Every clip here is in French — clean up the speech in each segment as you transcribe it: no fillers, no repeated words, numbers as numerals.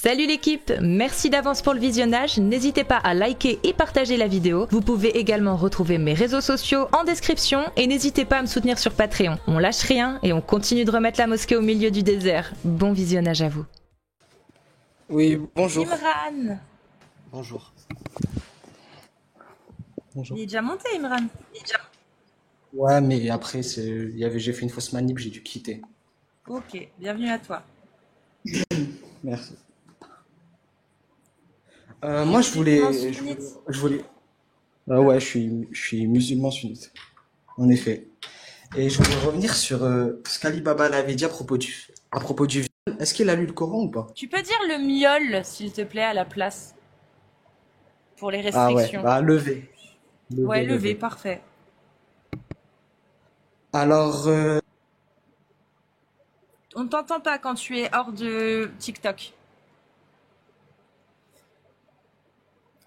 Salut l'équipe, merci d'avance pour le visionnage, n'hésitez pas à liker et partager la vidéo. Vous pouvez également retrouver mes réseaux sociaux en description et n'hésitez pas à me soutenir sur Patreon. On lâche rien et on continue de remettre la mosquée au milieu du désert. Bon visionnage à vous. Oui, bonjour. Imran. Bonjour. Il est déjà monté, Imran. Ouais, mais après, j'ai fait une fausse manip, j'ai dû quitter. Ok, bienvenue à toi. Merci. Moi, je voulais. Ouais, je suis musulman sunnite, en effet. Et je voulais revenir sur ce qu'Ali Baba l'avait dit à propos du viol. Est-ce qu'il a lu le Coran ou pas? Tu peux dire le miol, s'il te plaît, à la place. Pour les Ah ouais, restrictions. bah levé. Ouais, levé, parfait. Alors, On ne t'entend pas quand tu es hors de TikTok.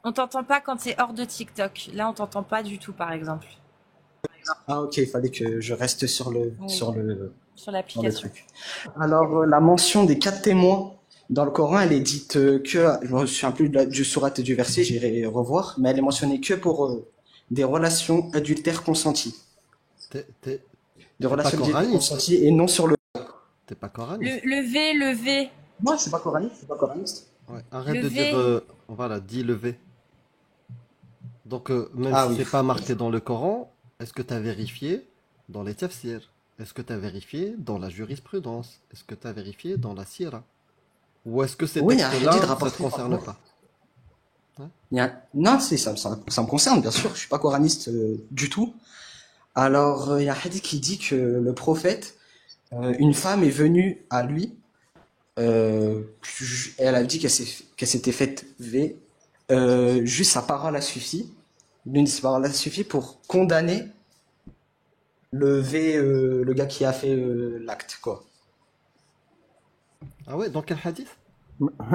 On t'entend pas quand tu es hors de TikTok. Là, on t'entend pas du tout, par exemple. ah ok, il fallait que je reste sur le Oui. sur Sur le l'application. truc. Alors, la mention des 4 témoins dans le Coran, elle est dite je me souviens plus du sourate et du verset, j'irai revoir, mais elle est mentionnée que pour des relations adultères consenties. T'es Des relations pas adultères coraniste. consenties et non sur le... T'es pas coraniste. Levé. Moi, c'est pas coraniste, c'est pas coraniste. Ouais, arrête de Levé. dire. Voilà, dis levé. Donc, même Ah si oui. c'est pas marqué dans le Coran, est-ce que tu as vérifié dans les tafsirs? Est-ce que tu as vérifié dans la jurisprudence? Est-ce que tu as vérifié dans la sira? Ou est-ce que ces Oui, il y a un textes-là, hadith ça rapporté te concerne par- pas? Non, ça me concerne, bien sûr, je suis pas coraniste du tout. Alors, il y a un hadith qui dit que le prophète, une femme est venue à lui, elle a dit qu'elle s'était faite V, juste sa parole a suffi, l'une de ses paroles a suffi pour condamner le gars qui a fait l'acte, quoi. Ah ouais, dans quel hadith?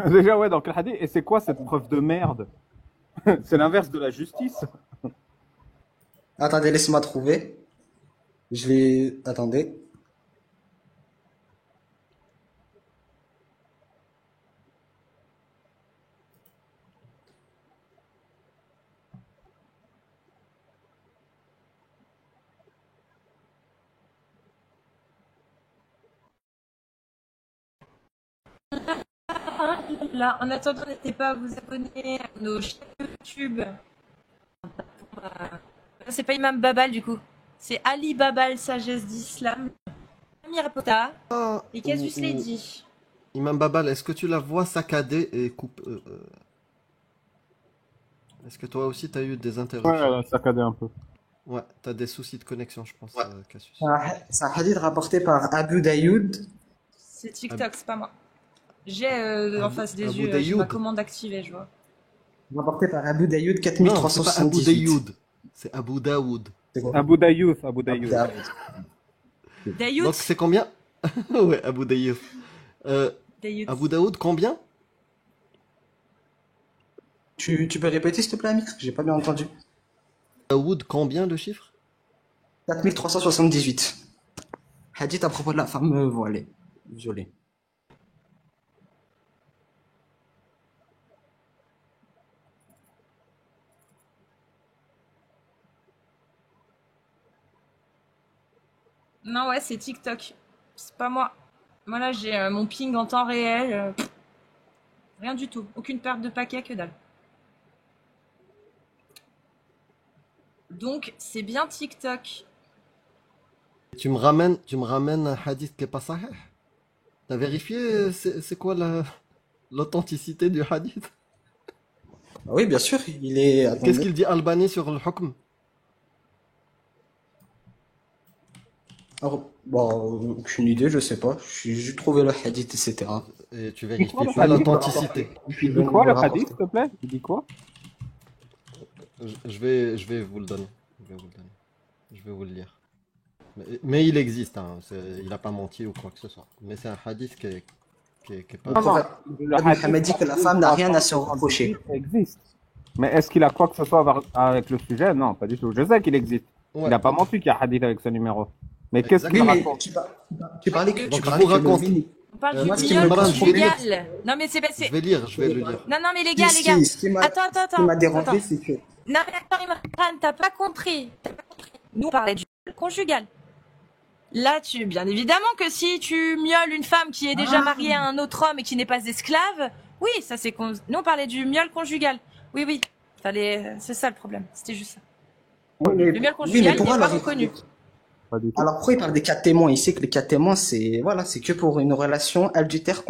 Déjà, ouais, dans quel hadith? Et c'est quoi cette preuve de merde? C'est l'inverse de la justice. Attendez, laisse-moi trouver. Attendez. Là, en attendant, n'hésitez pas à vous abonner à nos chaînes YouTube. C'est pas Imam Babal, du coup. C'est Ali Babal, sagesse d'islam. Amir Pota. Ah, Et Casus ou- l'a ou- dit. Imam Babal, est-ce que tu la vois saccader et coupe Est-ce que toi aussi tu as eu des Ouais, interruptions? elle a saccadé un peu. Ouais, t'as des soucis de connexion, je pense, Cassius. C'est un hadith rapporté par Abu Daoud. C'est TikTok, c'est pas moi. J'ai en face des Abu yeux, j'ai ma Daoud. commande activée, je vois. Rapporté par Abu Daoud Non, c'est pas Abu 4378. Daoud, c'est Abu Daoud. C'est quoi? Abu Dayouf. Abu Daoud. Dayout. Donc c'est combien? Ouais, Abu Daoud. Dayout. Abu Daoud, combien? Tu peux répéter s'il te plaît, Amir? J'ai pas bien entendu. Daoud, combien le chiffre? 4378. Hadith à propos de la femme voilée, violée. Non, ouais, c'est TikTok. C'est pas moi. Moi, là, j'ai mon ping en temps réel. Rien du tout. Aucune perte de paquet, que dalle. Donc, c'est bien TikTok. Tu me ramènes un hadith qui est pas sahih? T'as vérifié c'est quoi l'authenticité du hadith? Ah oui, bien sûr, il est. Qu'est-ce Attendez. qu'il dit Albani sur le hukm? Alors, bon, aucune idée, je sais pas. J'ai juste trouvé le hadith, etc. Et tu C'est vérifies quoi le pas hadith? l'authenticité. Il dit quoi le hadith, s'il te plaît? Il dit quoi? Je vais vous le donner. Je vais vous le lire. Mais il existe, hein. Il a pas menti ou quoi que ce soit. Mais c'est un hadith qui est pas... Non, non. Le Abu hadith, Hamad dit que la femme n'a rien à se reprocher. Ça existe. Mais est-ce qu'il a quoi que ce soit avec le sujet? Non, pas du tout. Je sais qu'il existe. Ouais. Il n'a pas menti qu'il y a hadith avec ce numéro. Mais qu'est-ce Oui, qu'il mais raconte? tu parlais que, Donc, tu parlais je vous que raconte. On parle Euh, du Moi, ce qui viol me Imran, je vais lire. conjugal. Non, mais c'est pas. Je vais lire, je vais le lire. Non, non, mais les Ce gars, qui, les gars. ce qui m'a Attends, attends, ce qui m'a attends. dérangé, Attends. c'est que. Non, mais attends, Imran, t'as pas compris. Nous, on parlait du viol conjugal. Là, bien évidemment que si tu mioles une femme qui est déjà mariée à un autre homme et qui n'est pas esclave, oui, ça c'est. Nous, on parlait du miol conjugal. Oui, oui. C'est ça le problème. C'était juste ça. Oui, Le miol conjugal, il n'est pas reconnu. Pas du tout. alors pourquoi il parle des cas témoins? Il sait que les cas témoins, c'est voilà, c'est que pour une relation adultère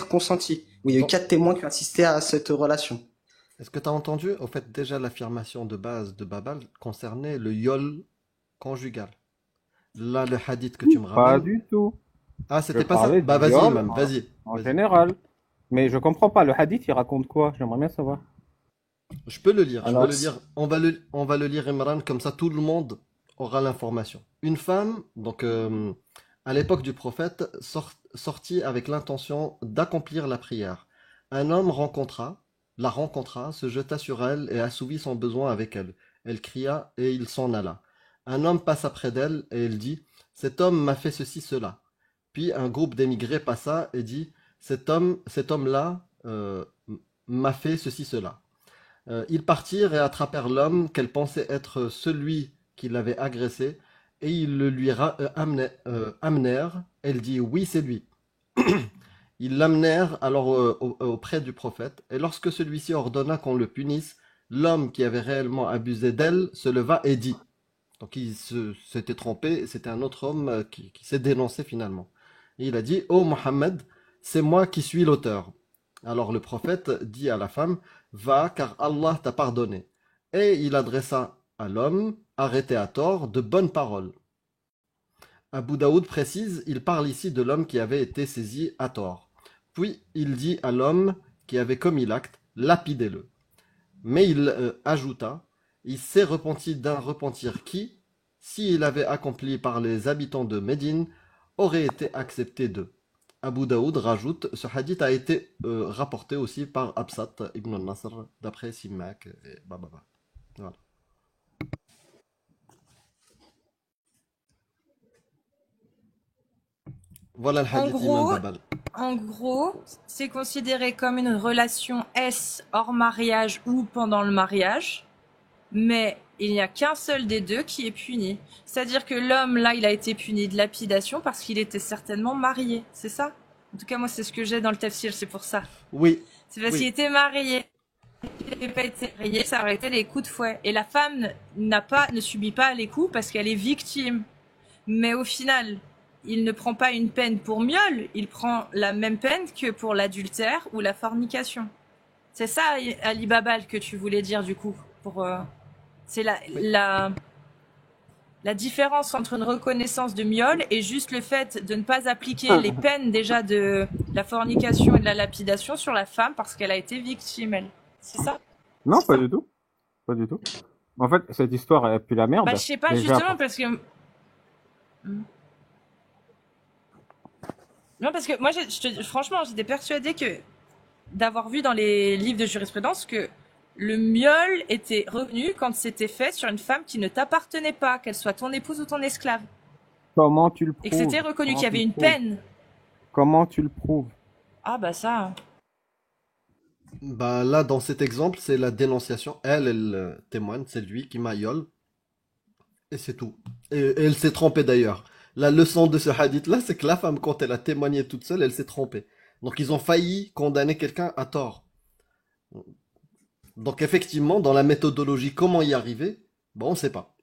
consentie. Oui, il y a eu Non. 4 témoins qui ont assisté à cette relation. Est-ce que tu as entendu? Au fait, déjà, l'affirmation de base de Babal concernait le yol conjugal. Là, le hadith que tu me Pas ramènes. du tout. Ah, Je c'était pas ça? parlais Bah, du vas-y, viol imam, vas-y. en Vas-y. général. Mais je comprends pas. Le hadith, il raconte quoi? J'aimerais bien savoir. Je peux le lire, je peux Alors, le lire. On va le lire, Imran, comme ça tout le monde aura l'information. Une femme, donc à l'époque du prophète, sortit avec l'intention d'accomplir la prière. Un homme la rencontra, se jeta sur elle et assouvit son besoin avec elle. Elle cria et il s'en alla. Un homme passa près d'elle et elle dit, cet homme m'a fait ceci, cela. Puis un groupe d'émigrés passa et dit, cet homme-là m'a fait ceci, cela. Ils partirent et attrapèrent l'homme qu'elle pensait être celui qui l'avait agressé, et ils le lui amenèrent. Elle dit oui, c'est lui. Ils l'amenèrent alors auprès du prophète, et lorsque celui-ci ordonna qu'on le punisse, l'homme qui avait réellement abusé d'elle se leva et dit. Donc il s'était trompé, c'était un autre homme qui s'est dénoncé finalement. Et il a dit, ô Mohammed, c'est moi qui suis l'auteur. Alors le prophète dit à la femme, va car Allah t'a pardonné. Et il adressa à l'homme, arrêté à tort, de bonnes paroles. Abu Daoud précise, il parle ici de l'homme qui avait été saisi à tort. Puis il dit à l'homme qui avait commis l'acte, lapidez-le. Mais il ajouta, il s'est repenti d'un repentir qui, s'il avait accompli par les habitants de Médine, aurait été accepté d'eux. Abu Daoud rajoute, ce hadith a été rapporté aussi par Absat ibn al-Nasr, d'après Simak et Bababa. Voilà. Voilà le En hadith d'Imam gros, Babal. En gros, c'est considéré comme une relation S hors mariage ou pendant le mariage, mais il n'y a qu'un seul des deux qui est puni. C'est-à-dire que l'homme, là, il a été puni de lapidation parce qu'il était certainement marié, c'est ça? En tout cas, moi, c'est ce que j'ai dans le tafsir, c'est pour ça. Oui, C'est parce oui. qu'il était marié. S'il n'avait pas été marié, ça aurait été les coups de fouet. Et la femme ne subit pas les coups parce qu'elle est victime. Mais au final, il ne prend pas une peine pour miel, il prend la même peine que pour l'adultère ou la fornication. C'est ça, Ali Babal, que tu voulais dire du coup. C'est Oui. la différence entre une reconnaissance de miel et juste le fait de ne pas appliquer les peines déjà de la fornication et de la lapidation sur la femme parce qu'elle a été victime, elle. C'est ça? Non, pas du tout. Pas du tout. En fait, cette histoire, elle pue la merde. Bah, je sais pas, Déjà, justement, parce que... Non, parce que moi, franchement, j'étais persuadée que d'avoir vu dans les livres de jurisprudence que le miel était revenu quand c'était fait sur une femme qui ne t'appartenait pas, qu'elle soit ton épouse ou ton esclave. comment tu le prouves? Et que c'était reconnu Comment qu'il y tu avait le une prouves? peine. Comment tu le prouves? Ah bah ça... Bah là, dans cet exemple, c'est la dénonciation. Elle témoigne, c'est lui qui m'aïole. Et c'est tout. Et elle s'est trompée d'ailleurs. La leçon de ce hadith-là, c'est que la femme, quand elle a témoigné toute seule, elle s'est trompée. Donc ils ont failli condamner quelqu'un à tort. Donc effectivement, dans la méthodologie, comment y arriver? Bon, on sait pas.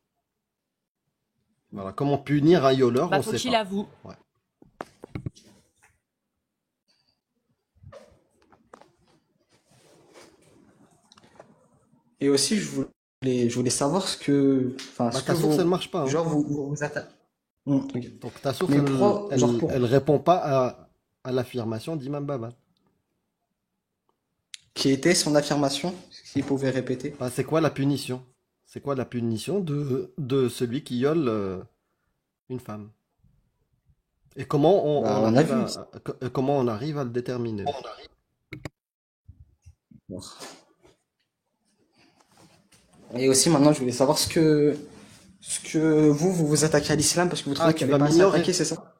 Voilà, comment punir un violeur, Bah on faut sait qu'il pas. avoue. Ouais. Et aussi, je voulais savoir enfin, Bah ce que ta source, elle marche pas, hein. genre vous attaquez. Ok. Donc ta source, Mais elle, pourquoi, genre pour, elle répond pas à l'affirmation d'Imam Babal. qui était son affirmation, s'il pouvait répéter. Bah, c'est quoi la punition? C'est quoi la punition de celui qui viole une femme? Et comment Bah, on on a arrive vu. comment on arrive à le déterminer? Et aussi, maintenant, je voulais savoir ce que vous vous attaquez à l'islam parce que vous trouvez Ah, tu qu'elle vas n'est pas assez m'ignorer. attaquée, c'est ça?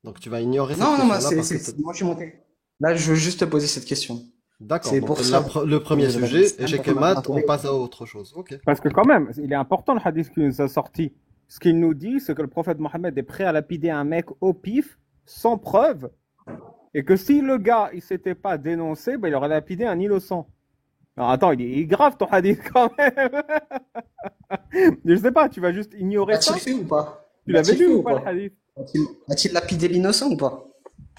Donc tu vas ignorer cette Non, non, moi, question-là parce que moi, je suis monté. Là, je veux juste te poser cette question. d'accord. C'est Donc pour ça. le premier sujet, C'est échec et important mat, on d'intégrer. passe à autre chose. Ok. Parce que quand même, il est important le hadith qui nous a sorti. Ce qu'il nous dit, c'est que le prophète Mohammed est prêt à lapider un mec au pif, sans preuve, et que si le gars, il s'était pas dénoncé, ben, il aurait lapidé un innocent. Alors attends, il est grave ton hadith quand même. Je sais pas, tu vas juste ignorer ça. A-t-il fait ou pas? Tu l'avais A-t-il lu fait ou ou pas le pas? hadith? A-t-il lapidé l'innocent ou pas?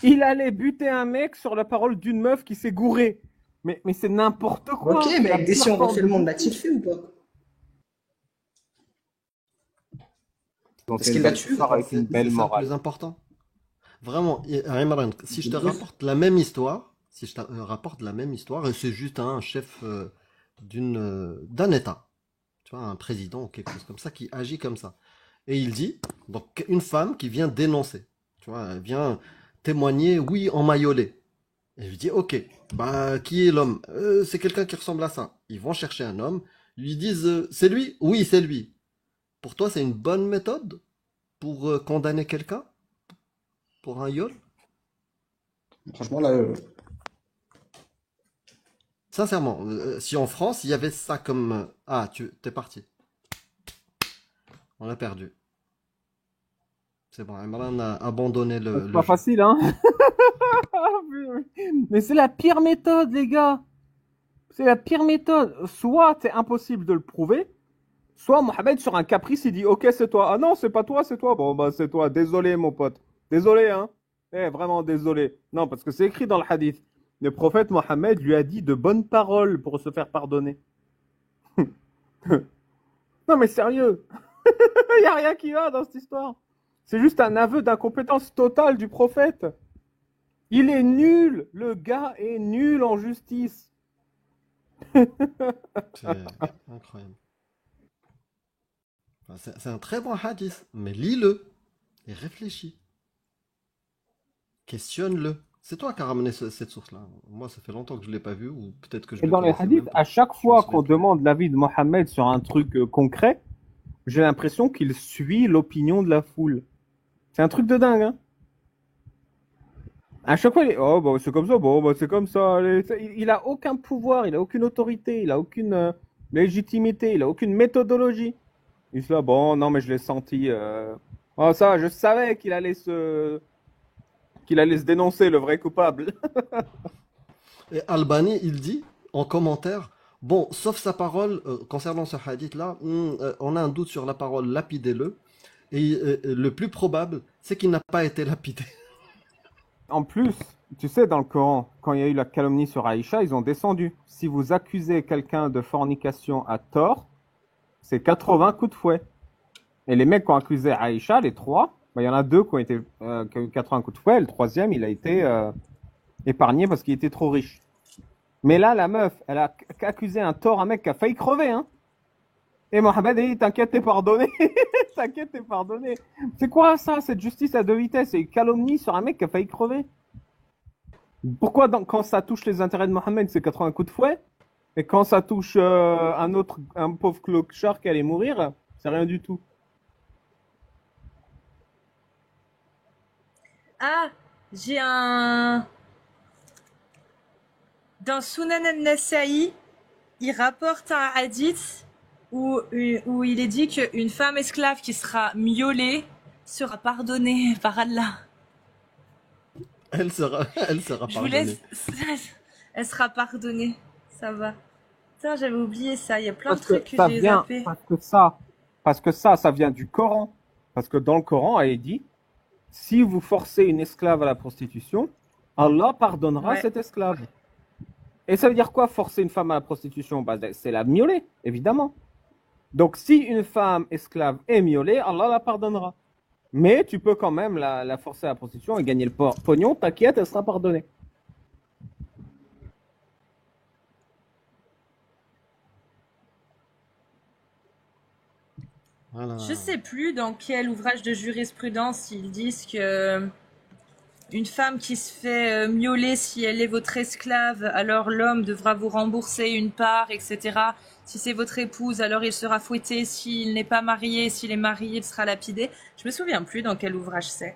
Il allait buter un mec sur la parole d'une meuf qui s'est gourée. Mais c'est n'importe quoi. Ok, C'est mais la avec des si pire on forme refait de le monde, bullshit. l'a-t-il fait ou pas? Donc Est-ce c'est qu'il une l'a belle tué ou histoire pas? avec une C'est belle ça le morale. plus important. Vraiment, Imran, si je te rapporte la même histoire, si je te rapporte la même histoire, et c'est juste un chef d'un État, tu vois, un président ou quelque chose comme ça, qui agit comme ça. Et il dit, donc une femme qui vient dénoncer, tu vois, elle vient témoigner, oui, en maillolé. Et je lui dis, ok, bah qui est l'homme? C'est quelqu'un qui ressemble à ça. Ils vont chercher un homme, lui disent, c'est lui? Oui, c'est lui. Pour toi, c'est une bonne méthode pour condamner quelqu'un pour un viol? Franchement, là, Sincèrement, si en France, il y avait ça comme... ah, t'es parti. On a perdu. C'est bon, Imran a abandonné C'est le pas jeu. facile, hein. Mais c'est la pire méthode, les gars. C'est la pire méthode. Soit c'est impossible de le prouver, soit Mohamed, sur un caprice, il dit ok, c'est toi. Ah non, c'est pas toi, c'est toi. Bon, bah, c'est toi. Désolé, mon pote. Désolé, hein. Vraiment désolé. Non, parce que c'est écrit dans le hadith. Le prophète Mohammed lui a dit de bonnes paroles pour se faire pardonner. Non, mais sérieux. Il n'y a rien qui va dans cette histoire. C'est juste un aveu d'incompétence totale du prophète. Il est nul. Le gars est nul en justice. C'est incroyable. Enfin, c'est un très bon hadith, mais lis-le et réfléchis. Questionne-le. C'est toi qui as ramené cette source-là. Moi, ça fait longtemps que je ne l'ai pas vu, ou peut-être que je Et le dans les connaissais même hadiths, pas. à chaque Je me fois souviens qu'on plus. demande l'avis de Mohammed sur un truc concret, j'ai l'impression qu'il suit l'opinion de la foule. C'est un truc de dingue, hein. À chaque fois, il est, oh, bah, c'est comme ça, bon, bah, c'est comme ça. Allez. Il a aucun pouvoir, il a aucune autorité, il a aucune légitimité, il a aucune méthodologie. Il se là, bon, non, mais je l'ai senti. Oh, ça, je savais qu'il allait se dénoncer, le vrai coupable. Et Albani, il dit en commentaire, bon, sauf sa parole concernant ce hadith-là, on a un doute sur la parole, lapidez-le. Et le plus probable, c'est qu'il n'a pas été lapidé. En plus, tu sais, dans le Coran, quand il y a eu la calomnie sur Aïcha, ils ont descendu. Si vous accusez quelqu'un de fornication à tort, c'est 80 coups de fouet. Et les mecs qui ont accusé Aïcha, les trois, bah, il y en a deux qui ont eu 80 coups de fouet, et le troisième, il a été épargné parce qu'il était trop riche. Mais là, la meuf, elle a accusé un tort, un mec qui a failli crever, hein. Et Mohamed dit, t'inquiète, t'es pardonné. T'inquiète, t'es pardonné. C'est quoi ça, cette justice à deux vitesses? C'est une calomnie sur un mec qui a failli crever. Pourquoi quand ça touche les intérêts de Mohamed, c'est 80 coups de fouet? Et quand ça touche un pauvre clochard qui allait mourir, c'est rien du tout. Ah, j'ai un... Dans Sunan al-Nasa'i, il rapporte un hadith où il est dit qu'une femme esclave qui sera miaulée sera pardonnée par Allah. Elle sera Je vous pardonnée. laisse... Elle sera pardonnée. Ça va. Putain, j'avais oublié ça. Il y a plein de trucs que ça j'ai vient, zappés. parce que ça vient du Coran. Parce que dans le Coran, il est dit, si vous forcez une esclave à la prostitution, Allah pardonnera Ouais. cette esclave. Et ça veut dire quoi, forcer une femme à la prostitution? Bah, c'est la miauler, évidemment. Donc, si une femme esclave est miaulée, Allah la pardonnera. Mais tu peux quand même la forcer à la prostitution et gagner le pognon, t'inquiète, elle sera pardonnée. Voilà. Je sais plus dans quel ouvrage de jurisprudence ils disent que une femme qui se fait miauler si elle est votre esclave, alors l'homme devra vous rembourser une part, etc. Si c'est votre épouse, alors il sera fouetté. S'il n'est pas marié, s'il est marié, il sera lapidé. Je me souviens plus dans quel ouvrage c'est.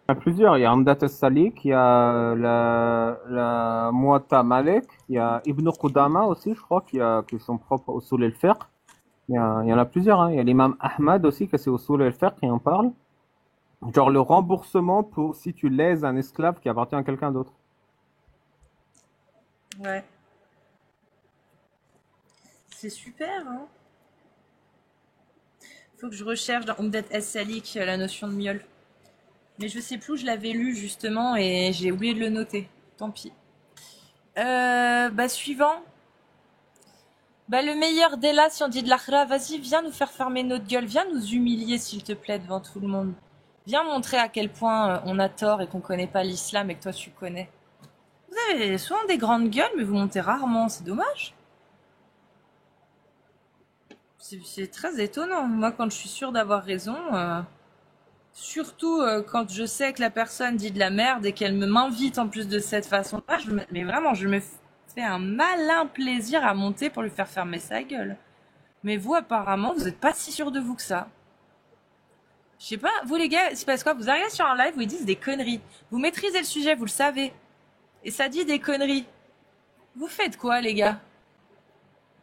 Il y en a plusieurs. Il y a Amdat al-Salik, il y a la Muwatta Malik, il y a Ibn Qudama aussi, je crois, qui sont propres au Usul al-Fiqh. Il y en a plusieurs. Hein. Il y a l'imam Ahmad aussi, qui c'est au Usul al-Fiqh, qui en parle. Genre le remboursement pour si tu lèses un esclave qui appartient à quelqu'un d'autre. Ouais. C'est super, hein. Faut que je recherche dans Umdat as-Salik la notion de miol. Mais je sais plus où je l'avais lu justement et j'ai oublié de le noter. Tant pis. Suivant. Le meilleur d'Ella, si on dit de l'Akhira, vas-y, viens nous faire fermer notre gueule. Viens nous humilier, s'il te plaît, devant tout le monde. Viens montrer à quel point on a tort et qu'on connaît pas l'islam et que toi tu connais. Vous avez souvent des grandes gueules, mais vous montez rarement. C'est dommage. C'est très étonnant. Moi, quand je suis sûre d'avoir raison, surtout quand je sais que la personne dit de la merde et qu'elle m'invite en plus de cette façon-là, mais vraiment, je me fais un malin plaisir à monter pour lui faire fermer sa gueule. Mais vous, apparemment, vous n'êtes pas si sûr de vous que ça. Je sais pas, vous les gars, c'est parce que vous arrivez sur un live où ils disent des conneries. Vous maîtrisez le sujet, vous le savez. Et ça dit des conneries. Vous faites quoi, les gars?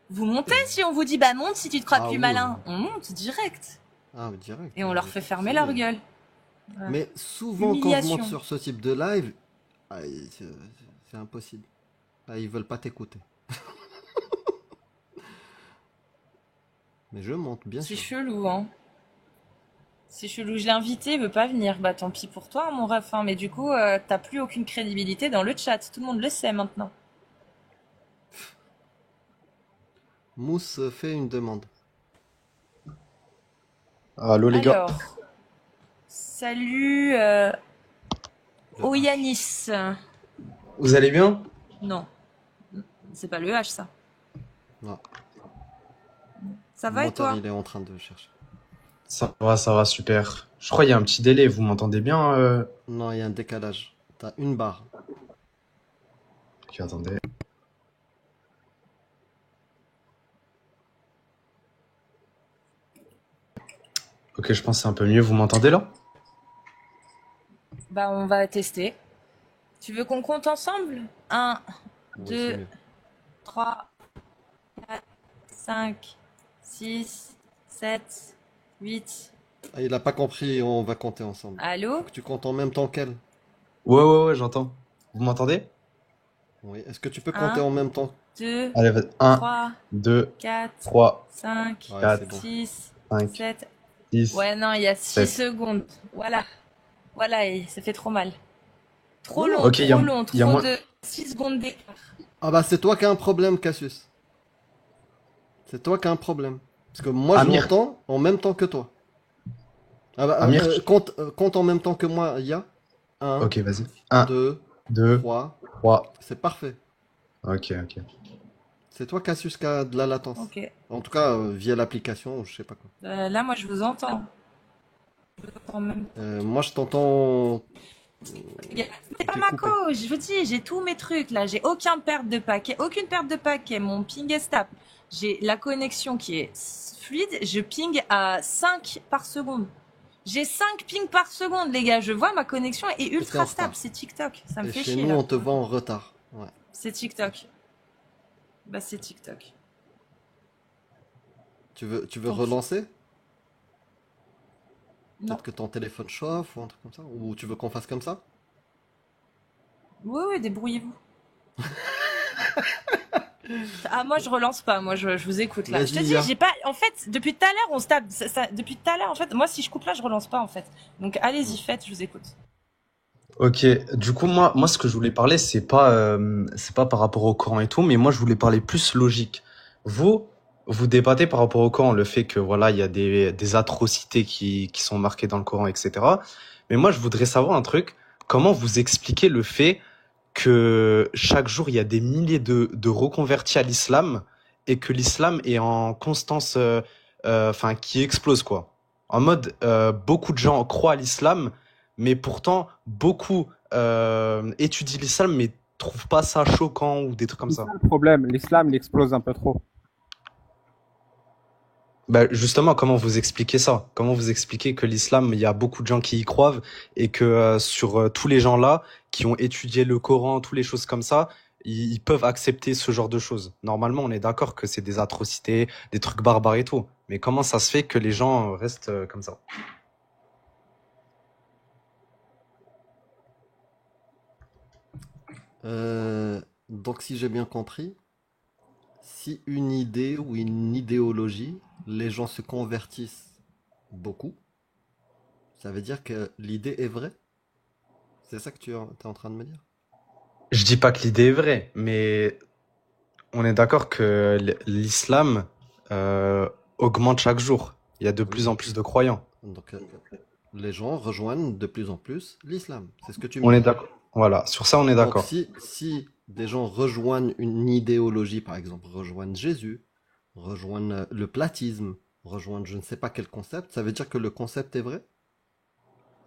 Vous montez si on vous dit monte si tu te crois plus malin. On monte direct. Ah, direct. Et on leur fait fermer leur gueule. Ouais. Mais souvent quand je monte sur ce type de live, c'est impossible. Ils veulent pas t'écouter. Mais je monte bien sûr. C'est chelou, hein. C'est chelou. Je l'ai invité, il veut pas venir. Bah tant pis pour toi, mon ref. Mais du coup, t'as plus aucune crédibilité dans le chat. Tout le monde le sait maintenant. Mousse fait une demande. Allô les gars. Alors, salut Oyanis. Vous allez bien? Non, c'est pas le H ça. Non. Ça va et toi? Il est en train de chercher. Ça va, super. Je crois qu'il y a un petit délai, vous m'entendez bien Non, il y a un décalage. T'as une barre. Ok, attendez. Ok, je pense que c'est un peu mieux. Vous m'entendez là? On va tester. Tu veux qu'on compte ensemble? 1, 2, 3, 4, 5, 6, 7, 8. Ah, il a pas compris, on va compter ensemble. Allô? Tu comptes en même temps qu'elle? Ouais, j'entends. Vous m'entendez? Oui. Est-ce que tu peux compter en même temps? 2, Allez, 1, 3, 2, 4, 3, 5, Ouais, 4, c'est bon. 6, 5, 7. 6. Ouais, non, il y a 6 7. secondes. Voilà. Voilà, et ça fait trop mal. Trop Non. long, Ok, trop long, y a trop moins- de 6 secondes d'écart. Ah bah c'est toi qui as un problème, Cassius. C'est toi qui as un problème. Parce que moi je Amir. m'entends en même temps que toi. Ah bah, Amir. compte en même temps que moi, il y a 1, Ok, vas-y. 1, 2, 2, 3. 3. C'est parfait. Ok. C'est toi, Cassius, qui a de la latence. Ok. En tout cas, via l'application, ou je sais pas quoi. Là, moi, je vous entends. Je vous entends même. Moi je t'entends. C'est pas T'es ma coupé. cause, je vous dis, j'ai tous mes trucs là, j'ai aucune perte de paquet, mon ping est stable. J'ai la connexion qui est fluide, je ping à 5 par seconde. J'ai 5 pings par seconde, les gars, je vois ma connexion est t'es en ultra retard. stable, c'est TikTok, ça me Et fait chez chier nous, là. on te voit en retard. Ouais. C'est TikTok. C'est TikTok. Tu veux Donc- relancer? Non. Peut-être que ton téléphone chauffe ou un truc comme ça? Ou tu veux qu'on fasse comme ça? Oui, débrouillez-vous. Ah, moi, je relance pas. Moi, je vous écoute là. Vas-y, Je te dis, Lia. j'ai pas. En fait, depuis tout à l'heure, on se tape. Depuis tout à l'heure, en fait, moi, si je coupe là, je relance pas, en fait. Donc, allez-y, faites, je vous écoute. Ok, du coup, moi, ce que je voulais parler, c'est pas par rapport au Coran et tout, mais moi, je voulais parler plus logique. Vous débattez par rapport au Coran, le fait que, voilà, il y a des atrocités qui sont marquées dans le Coran, etc. Mais moi, je voudrais savoir un truc. Comment vous expliquez le fait que chaque jour, il y a des milliers de reconvertis à l'islam et que l'islam est en constance, qui explose, quoi. En mode, beaucoup de gens croient à l'islam, mais pourtant, beaucoup étudient l'islam, mais trouvent pas ça choquant ou des trucs comme C'est ça. ça le problème. L'islam, il explose un peu trop. Bah justement, comment vous expliquez ça? Comment vous expliquez que l'islam, il y a beaucoup de gens qui y croient et que sur tous les gens là qui ont étudié le Coran, toutes les choses comme ça, ils peuvent accepter ce genre de choses. Normalement, on est d'accord que c'est des atrocités, des trucs barbares et tout. Mais comment ça se fait que les gens restent comme ça? Donc, si j'ai bien compris, si une idée ou une idéologie, les gens se convertissent beaucoup, ça veut dire que l'idée est vraie? C'est ça que t'es en train de me dire? Je dis pas que l'idée est vraie, mais on est d'accord que l'islam augmente chaque jour. Il y a de plus Oui. en plus de croyants. Donc, les gens rejoignent de plus en plus l'islam. C'est ce que tu me On est dis. d'accord. Voilà, sur ça, on est Donc, d'accord. si des gens rejoignent une idéologie, par exemple, rejoignent Jésus, rejoignent le platisme, rejoignent je ne sais pas quel concept, ça veut dire que le concept est vrai?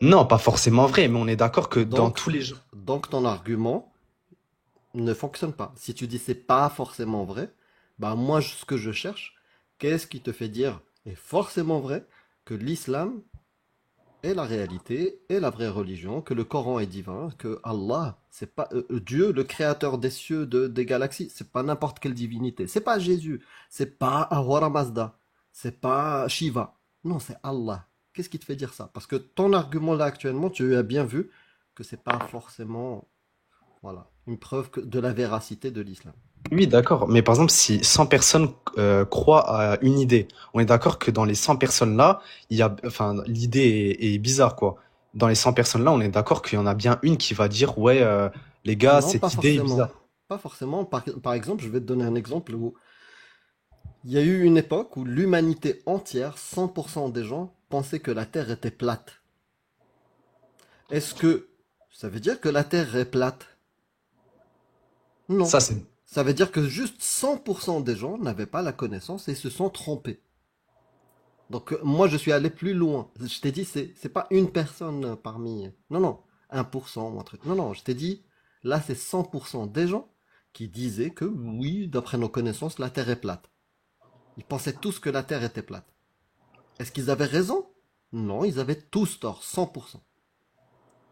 Non, pas forcément vrai, mais on est d'accord que dans Donc, tous les gens. donc ton argument ne fonctionne pas. Si tu dis c'est pas forcément vrai, bah moi ce que je cherche, qu'est-ce qui te fait dire est forcément vrai que l'islam est la réalité, est la vraie religion, que le Coran est divin, que Allah, c'est pas Dieu, le créateur des cieux, des galaxies, c'est pas n'importe quelle divinité, c'est pas Jésus, c'est pas Ahura Mazda, c'est pas Shiva, non, c'est Allah. Qu'est-ce qui te fait dire ça? Parce que ton argument là actuellement, tu as bien vu que c'est pas forcément, voilà, une preuve de la véracité de l'islam. Oui, d'accord. Mais par exemple, si 100 personnes croient à une idée, on est d'accord que dans les 100 personnes-là, il y a, enfin, l'idée est bizarre, quoi. Dans les 100 personnes-là, on est d'accord qu'il y en a bien une qui va dire, ouais, les gars, Non, pas cette idée est forcément. bizarre. Pas forcément. Par exemple, je vais te donner un exemple où il y a eu une époque où l'humanité entière, 100% des gens, pensaient que la Terre était plate. Est-ce que ça veut dire que la Terre est plate? Non. Ça, c'est, Ça veut dire que juste 100% des gens n'avaient pas la connaissance et se sont trompés. Donc moi, je suis allé plus loin. Je t'ai dit, c'est pas une personne parmi... Non, non, 1% ou un truc. Non, non, je t'ai dit, là, c'est 100% des gens qui disaient que oui, d'après nos connaissances, la Terre est plate. Ils pensaient tous que la Terre était plate. Est-ce qu'ils avaient raison? Non, ils avaient tous tort, 100%.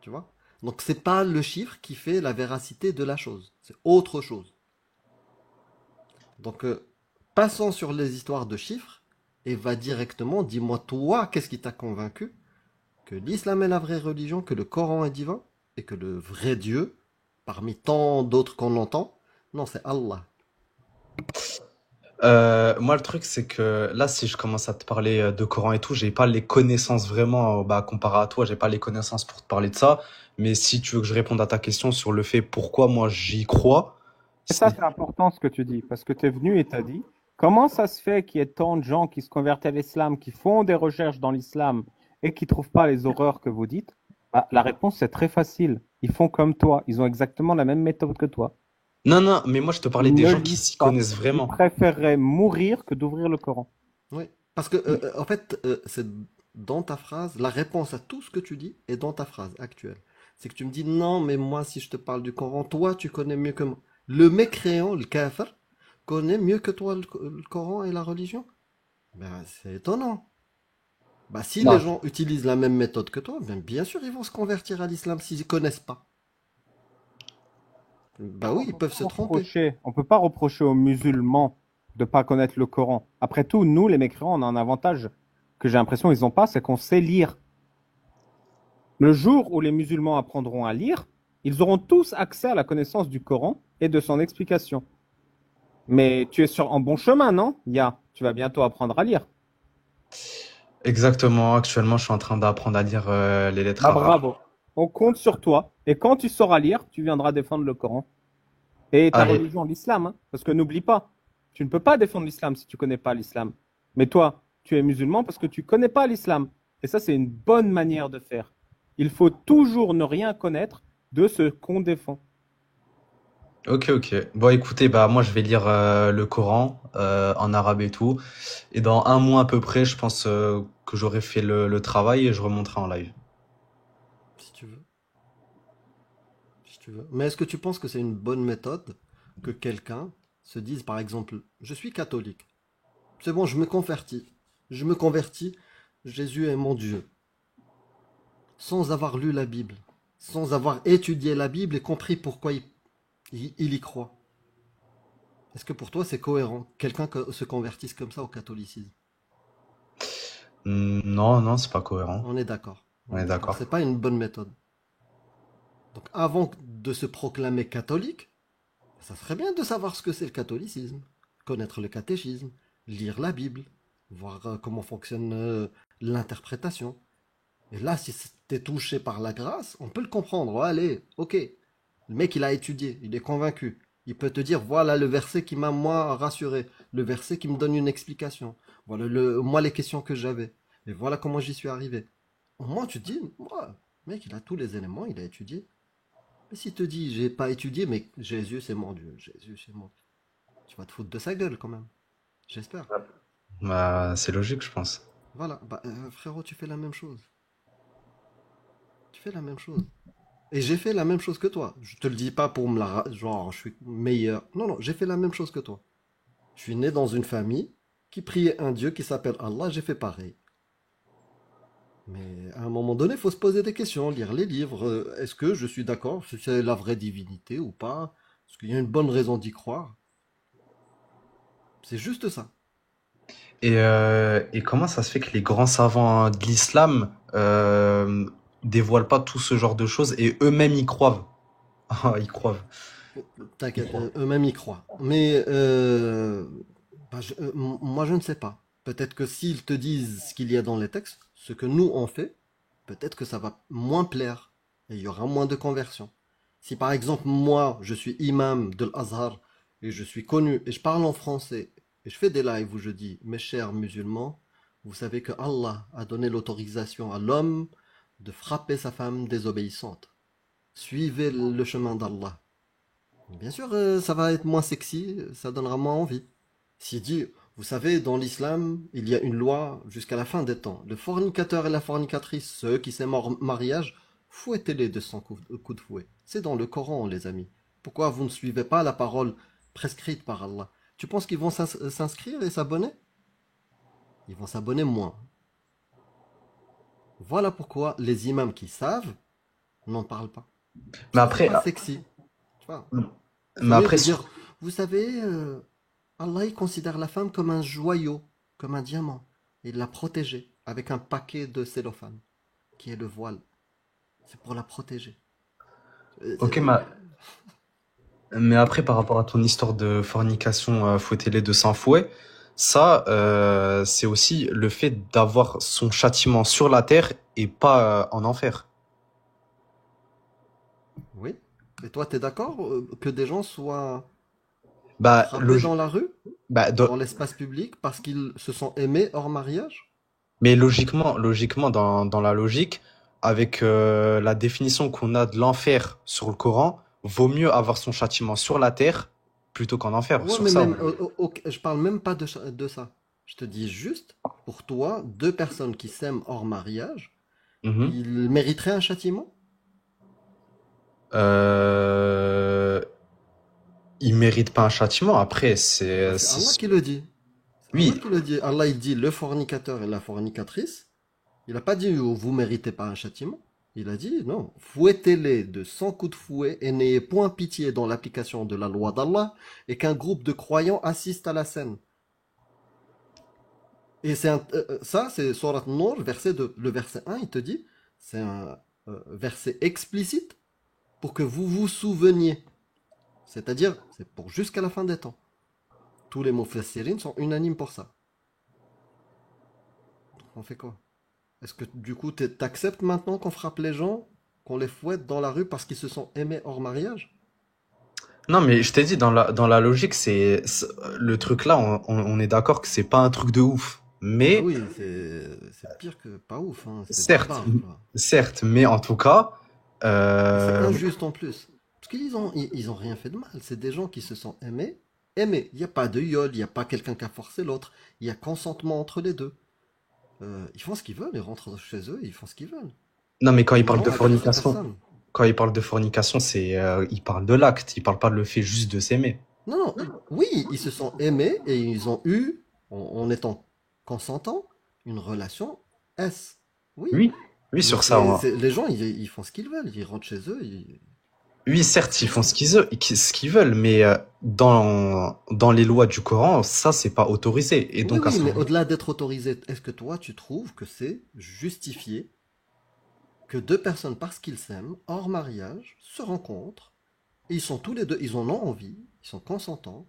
Tu vois? Donc c'est pas le chiffre qui fait la véracité de la chose, c'est autre chose. Donc passons sur les histoires de chiffres et va directement, dis-moi toi, qu'est-ce qui t'a convaincu que l'islam est la vraie religion, que le Coran est divin et que le vrai Dieu, parmi tant d'autres qu'on entend, non, c'est Allah. moi, le truc, c'est que là, si je commence à te parler de Coran et tout, j'ai pas les connaissances vraiment, bah, comparé à toi, j'ai pas les connaissances pour te parler de ça. Mais si tu veux que je réponde à ta question sur le fait pourquoi moi j'y crois, Et ça, c'est c'est important ce que tu dis, parce que tu es venu et tu as dit, comment ça se fait qu'il y ait tant de gens qui se convertent à l'islam, qui font des recherches dans l'islam et qui ne trouvent pas les horreurs que vous dites? Bah, la réponse, c'est très facile. Ils font comme toi. Ils ont exactement la même méthode que toi. non, non, mais moi je te parlais Ils des ne gens qui lisent s'y pas. connaissent Ils vraiment. préféreraient mourir que d'ouvrir le Coran. Oui, parce que en fait, c'est dans ta phrase, la réponse à tout ce que tu dis est dans ta phrase actuelle. C'est que tu me dis non, mais moi, si je te parle du Coran, toi, tu connais mieux que moi. Le mécréant, le kafir, connaît mieux que toi le Coran et la religion. Ben, c'est étonnant. Bah, si les Non. gens utilisent la même méthode que toi, ben, bien sûr, ils vont se convertir à l'islam s'ils ne connaissent pas. Bah oui, ils peuvent se tromper. On peut pas reprocher aux musulmans de pas connaître le Coran. Après tout, nous, les mécréants, on a un avantage que j'ai l'impression qu'ils n'ont pas, c'est qu'on sait lire. Le jour où les musulmans apprendront à lire, ils auront tous accès à la connaissance du Coran et de son explication. Mais tu es en bon chemin, non? Tu vas bientôt apprendre à lire. Exactement, actuellement je suis en train d'apprendre à lire les lettres Bah arabes. bravo. On compte sur toi. Et quand tu sauras lire, tu viendras défendre le Coran. Et ta Allez, religion, l'islam, hein. Parce que n'oublie pas, tu ne peux pas défendre l'islam si tu connais pas l'islam. Mais toi, tu es musulman parce que tu connais pas l'islam. Et ça, c'est une bonne manière de faire. Il faut toujours ne rien connaître de ce qu'on défend. ok, ok. Bon, écoutez, bah moi je vais lire le Coran en arabe et tout. Et dans un mois à peu près, je pense que j'aurai fait le travail et je remonterai en live. Si tu veux. Si tu veux. Mais est-ce que tu penses que c'est une bonne méthode que quelqu'un se dise, par exemple, je suis catholique. C'est bon, je me convertis. Je me convertis, Jésus est mon Dieu, sans avoir lu la Bible, sans avoir étudié la Bible et compris pourquoi il y croit. Est-ce que pour toi c'est cohérent, quelqu'un se convertisse comme ça au catholicisme? Non, non, c'est pas cohérent. On est d'accord. On est d'accord. C'est pas une bonne méthode. Donc avant de se proclamer catholique, ça serait bien de savoir ce que c'est le catholicisme, connaître le catéchisme, lire la Bible, voir comment fonctionne l'interprétation. Et là, si t'es touché par la grâce, on peut le comprendre. Ouais, allez, ok. Le mec, il a étudié, il est convaincu. Il peut te dire, voilà le verset qui m'a, moi, rassuré. Le verset qui me donne une explication. Voilà, moi, les questions que j'avais. Et voilà comment j'y suis arrivé. Au moins, tu te dis, ouais, mec, il a tous les éléments, il a étudié. Mais s'il te dit, j'ai pas étudié, mais Jésus, c'est mon Dieu. Jésus, c'est mon... Tu vas te foutre de sa gueule, quand même. J'espère. Bah, c'est logique, je pense. Voilà, bah, frérot, tu fais la même chose. Tu fais la même chose. Et j'ai fait la même chose que toi. Je te le dis pas pour me la... Genre, je suis meilleur. Non, non, j'ai fait la même chose que toi. Je suis né dans une famille qui priait un Dieu qui s'appelle Allah, j'ai fait pareil. Mais à un moment donné, il faut se poser des questions, lire les livres. Est-ce que je suis d'accord si c'est la vraie divinité ou pas? Est-ce qu'il y a une bonne raison d'y croire? C'est juste ça. Et comment ça se fait que les grands savants de l'islam dévoilent pas tout ce genre de choses et eux-mêmes y croient? Ah, ils croient. Ils T'inquiète, croient. eux-mêmes y croient. Mais bah, moi, je ne sais pas. Peut-être que s'ils te disent ce qu'il y a dans les textes, ce que nous on fait, peut-être que ça va moins plaire et il y aura moins de conversion. Si par exemple, moi, je suis imam de l'Azhar et je suis connu et je parle en français et je fais des lives où je dis, mes chers musulmans, vous savez que Allah a donné l'autorisation à l'homme de frapper sa femme désobéissante. Suivez le chemin d'Allah. Bien sûr, ça va être moins sexy, ça donnera moins envie. S'il dit, vous savez, dans l'islam, il y a une loi jusqu'à la fin des temps. Le fornicateur et la fornicatrice, ceux qui s'aiment hors mariage, fouettez-les de 100 coups de fouet. C'est dans le Coran, les amis. Pourquoi vous ne suivez pas la parole prescrite par Allah? Tu penses qu'ils vont s'inscrire et s'abonner? Ils vont s'abonner moins. Voilà pourquoi les imams qui savent n'en parlent pas. Mais Parce que c'est après, pas sexy. Tu vois? C'est mais mieux après, de dire, vous savez, Allah il considère la femme comme un joyau, comme un diamant. Il l'a protégée avec un paquet de cellophane, qui est le voile. C'est pour la protéger. ok, mais après, par rapport à ton histoire de fornication, fouettez-les de sang fouet, ça, c'est aussi le fait d'avoir son châtiment sur la terre et pas en enfer. Oui. Et toi, t'es d'accord que des gens soient Bah, frappés dans la rue, bah, dans l'espace public, parce qu'ils se sont aimés hors mariage? mais logiquement, dans la logique, avec la définition qu'on a de l'enfer sur le Coran, vaut mieux avoir son châtiment sur la terre plutôt qu'en enfer. Ouais, Sur mais ça, même, ok, je parle même pas de ça. Je te dis juste, pour toi, deux personnes qui s'aiment hors mariage, Mhm. ils mériteraient un châtiment? Euh, il mérite pas un châtiment. Après, Bah, c'est Allah qui le dit. C'est Allah oui, qui le dit. Allah, il dit le fornicateur et la fornicatrice. Il n'a pas dit vous méritez pas un châtiment. Il a dit non, fouettez-les de 100 coups de fouet et n'ayez point pitié dans l'application de la loi d'Allah et qu'un groupe de croyants assiste à la scène. Et ça, c'est Surat Nur, verset 2. Le verset 1, il te dit, c'est un verset explicite pour que vous vous souveniez. C'est-à-dire, c'est pour jusqu'à la fin des temps. Tous les mufassirin sont unanimes pour ça. On fait quoi? Est-ce que du coup, t'acceptes maintenant qu'on frappe les gens, qu'on les fouette dans la rue parce qu'ils se sont aimés hors mariage? non, mais je t'ai dit, dans la logique, le truc là, on est d'accord que c'est pas un truc de ouf. Ah Mais, oui, c'est pire que pas ouf, hein. C'est certes, barbare, quoi. certes, mais en tout cas, Et c'est euh, injuste en plus. Parce qu'ils ont rien fait de mal. C'est des gens qui se sont aimés. Aimés. Il n'y a pas de viol, il n'y a pas quelqu'un qui a forcé l'autre. Il y a consentement entre les deux. Ils font ce qu'ils veulent, ils rentrent chez eux, ils font ce qu'ils veulent. non, mais quand il Ils parle n'ont de agressé fornication, personne. quand il parle de fornication, il parle de l'acte, il parle pas de le fait juste de s'aimer. Non, non, oui, ils se sont aimés et ils ont eu, en étant consentants, une relation S. Oui. Oui, oui, Mais sur ça. les gens, ils font ce qu'ils veulent. Ils rentrent chez eux. Oui, certes, ils font ce qu'ils veulent, mais dans les lois du Coran, ça, c'est pas autorisé. Et Oui, donc, à oui, ce mais moment, au-delà d'être autorisé, est-ce que toi, tu trouves que c'est justifié que deux personnes, parce qu'ils s'aiment, hors mariage, se rencontrent, et ils sont tous les deux, ils en ont envie, ils sont consentants,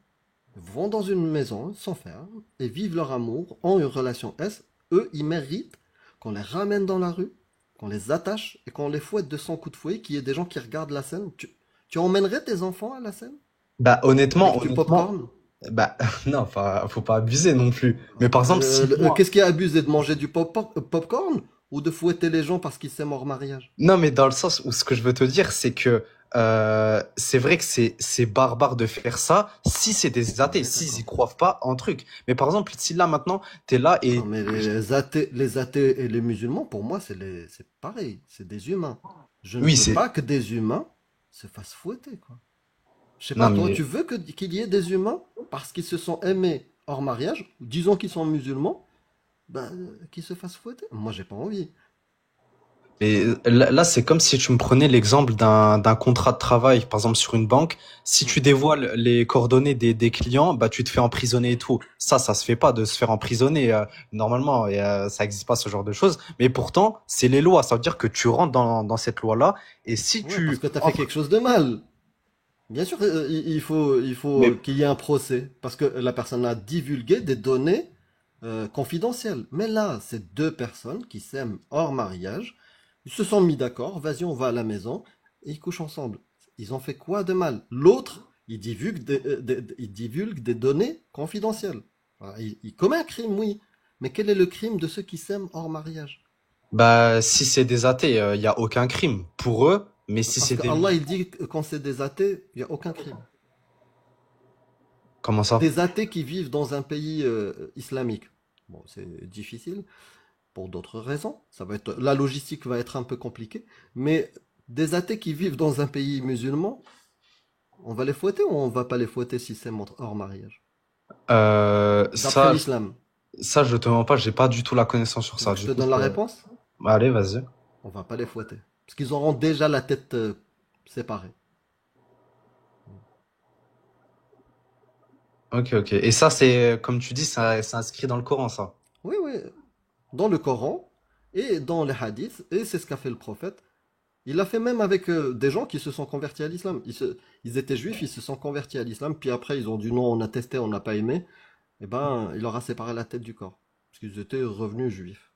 vont dans une maison, s'enferment, et vivent leur amour, ont une relation S, eux, ils méritent qu'on les ramène dans la rue, qu'on les attache, et qu'on les fouette de 100 coups de fouet, qu'il y ait des gens qui regardent la scène. Tu emmènerais tes enfants à la scène? bah, Avec honnêtement, du honnêtement, popcorn? bah, non, faut pas abuser non plus. Mais par exemple, si moi, Qu'est-ce qui est abusé de manger du popcorn ou de fouetter les gens parce qu'ils s'aiment hors mariage? non, mais dans le sens où ce que je veux te dire, c'est que c'est vrai que c'est barbare de faire ça si c'est des athées, Ouais, s'ils y d'accord. croient pas en truc. Mais par exemple, si là maintenant t'es là Non, et mais les athées et les musulmans, pour moi, c'est pareil. C'est des humains. Je ne oui, veux c'est pas que des humains se fassent fouetter, quoi. Je sais non pas, toi, mais tu veux qu'il y ait des humains parce qu'ils se sont aimés hors mariage, disons qu'ils sont musulmans, bah, qu'ils se fassent fouetter. Moi, j'ai pas envie. là, c'est comme si tu me prenais l'exemple d'un contrat de travail, par exemple sur une banque. Si tu Mhm. dévoiles les coordonnées des clients, bah tu te fais emprisonner et tout. Ça se fait pas de se faire emprisonner normalement. Et, ça existe pas ce genre de choses. Mais pourtant, c'est les lois. Ça veut dire que tu rentres dans cette loi-là. Et si Ouais, parce tu que tu as fait entres, quelque chose de mal. Bien sûr, il faut mais qu'il y ait un procès, parce que la personne a divulgué des données confidentielles. Mais là, c'est deux personnes qui s'aiment hors mariage, ils se sont mis d'accord, vas-y, on va à la maison, et ils couchent ensemble. Ils ont fait quoi de mal? L'autre, il divulgue des données confidentielles. Voilà, il commet un crime, oui. Mais quel est le crime de ceux qui s'aiment hors mariage? bah, si c'est des athées, il y a aucun crime pour eux. Mais si Parce c'est que des Allah, musulmans, il dit que quand c'est des athées, il n'y a aucun crime. comment ça? Des athées qui vivent dans un pays islamique. Bon, c'est difficile pour d'autres raisons. La logistique va être un peu compliquée. Mais des athées qui vivent dans un pays musulman, on va les fouetter ou on va pas les fouetter si c'est hors mariage? Euh, D'après ça, l'islam. ça, je te mens pas, j'ai pas du tout la connaissance sur Tu ça. veux que je Du te coup, donne la réponse? allez, vas-y. On va pas les fouetter. Parce qu'ils auront déjà la tête séparée. Ok, ok. Et ça, c'est, comme tu dis, ça, c'est inscrit dans le Coran, ça. Oui, oui. Dans le Coran et dans les hadiths. Et c'est ce qu'a fait le prophète. Il l'a fait même avec des gens qui se sont convertis à l'islam. Ils étaient juifs, ils se sont convertis à l'islam, puis après ils ont dit non, on a testé, on n'a pas aimé. Et ben, il leur a séparé la tête du corps. Parce qu'ils étaient revenus juifs.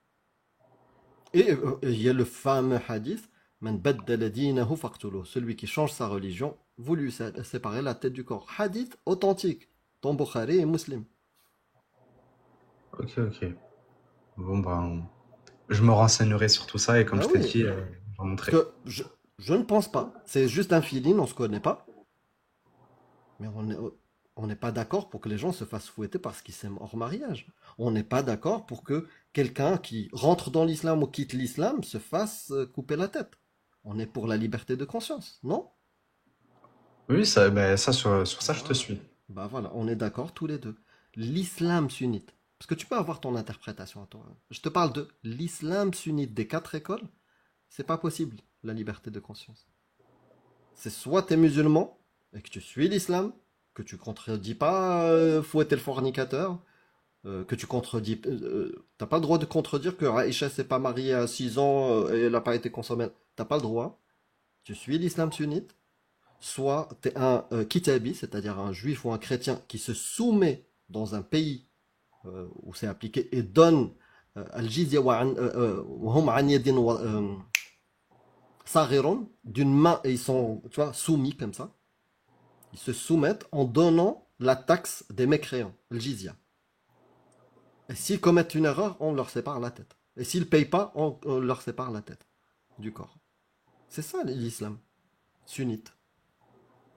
Et il y a le fameux hadith, Man baddala dinahu faqtuluh. Celui qui change sa religion, vous lui séparez la tête du corps. Hadith authentique, dans Bukhari et Muslim. Ok, ok. Bon, ben, je me renseignerai sur tout ça et comme Ah je t'ai oui, dit, je vais parce montrer. que je ne pense pas. C'est juste un feeling, on se connaît pas. Mais on n'est pas d'accord pour que les gens se fassent fouetter parce qu'ils s'aiment hors mariage. On n'est pas d'accord pour que quelqu'un qui rentre dans l'islam ou quitte l'islam se fasse couper la tête. On est pour la liberté de conscience, non? Oui, ça, ben, ça, sur ça, je te Voilà. suis. Bah voilà, on est d'accord tous les deux. L'islam sunnite. Parce que tu peux avoir ton interprétation à toi. Je te parle de l'islam sunnite des quatre écoles. C'est pas possible, la liberté de conscience. C'est soit tu es musulman et que tu suis l'islam, que tu contredis pas fouetter le fornicateur, que tu contredis. T'as pas le droit de contredire que Aïcha s'est pas mariée à 6 ans et elle n'a pas été consommée. T'as pas le droit. Tu suis l'islam sunnite, soit tu es un kitabi, c'est-à-dire un juif ou un chrétien qui se soumet dans un pays où c'est appliqué et donne al-jizya wa hum an yadin saghiron, d'une main, et ils sont, tu vois, soumis comme ça. Ils se soumettent en donnant la taxe des mécréants, le jizya. Et s'ils commettent une erreur, on leur sépare la tête. Et s'ils ne payent pas, on leur sépare la tête du corps. C'est ça l'islam, sunnite.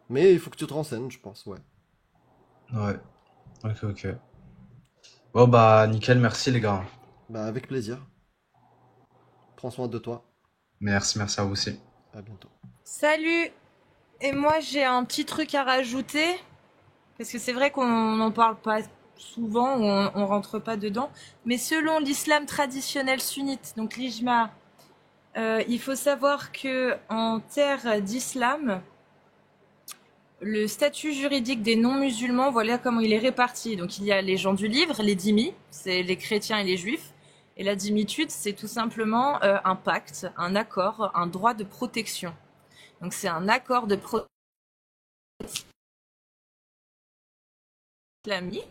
Mais il faut que tu te renseignes, je pense, ouais. Ouais. Ok, ok. Bon, bah, nickel, merci les gars. Bah, avec plaisir. Prends soin de toi. Merci, merci à vous aussi. À bientôt. Salut. Et moi, j'ai un petit truc à rajouter. Parce que c'est vrai qu'on n'en parle pas souvent on rentre pas dedans. Mais selon l'islam traditionnel sunnite, donc l'ijma, il faut savoir que en terre d'islam, le statut juridique des non-musulmans, voilà comment il est réparti. Donc il y a les gens du livre, les dhimmis, c'est les chrétiens et les juifs. Et la dhimmitude, c'est tout simplement un pacte, un accord, un droit de protection. Donc c'est un accord de protection islamique.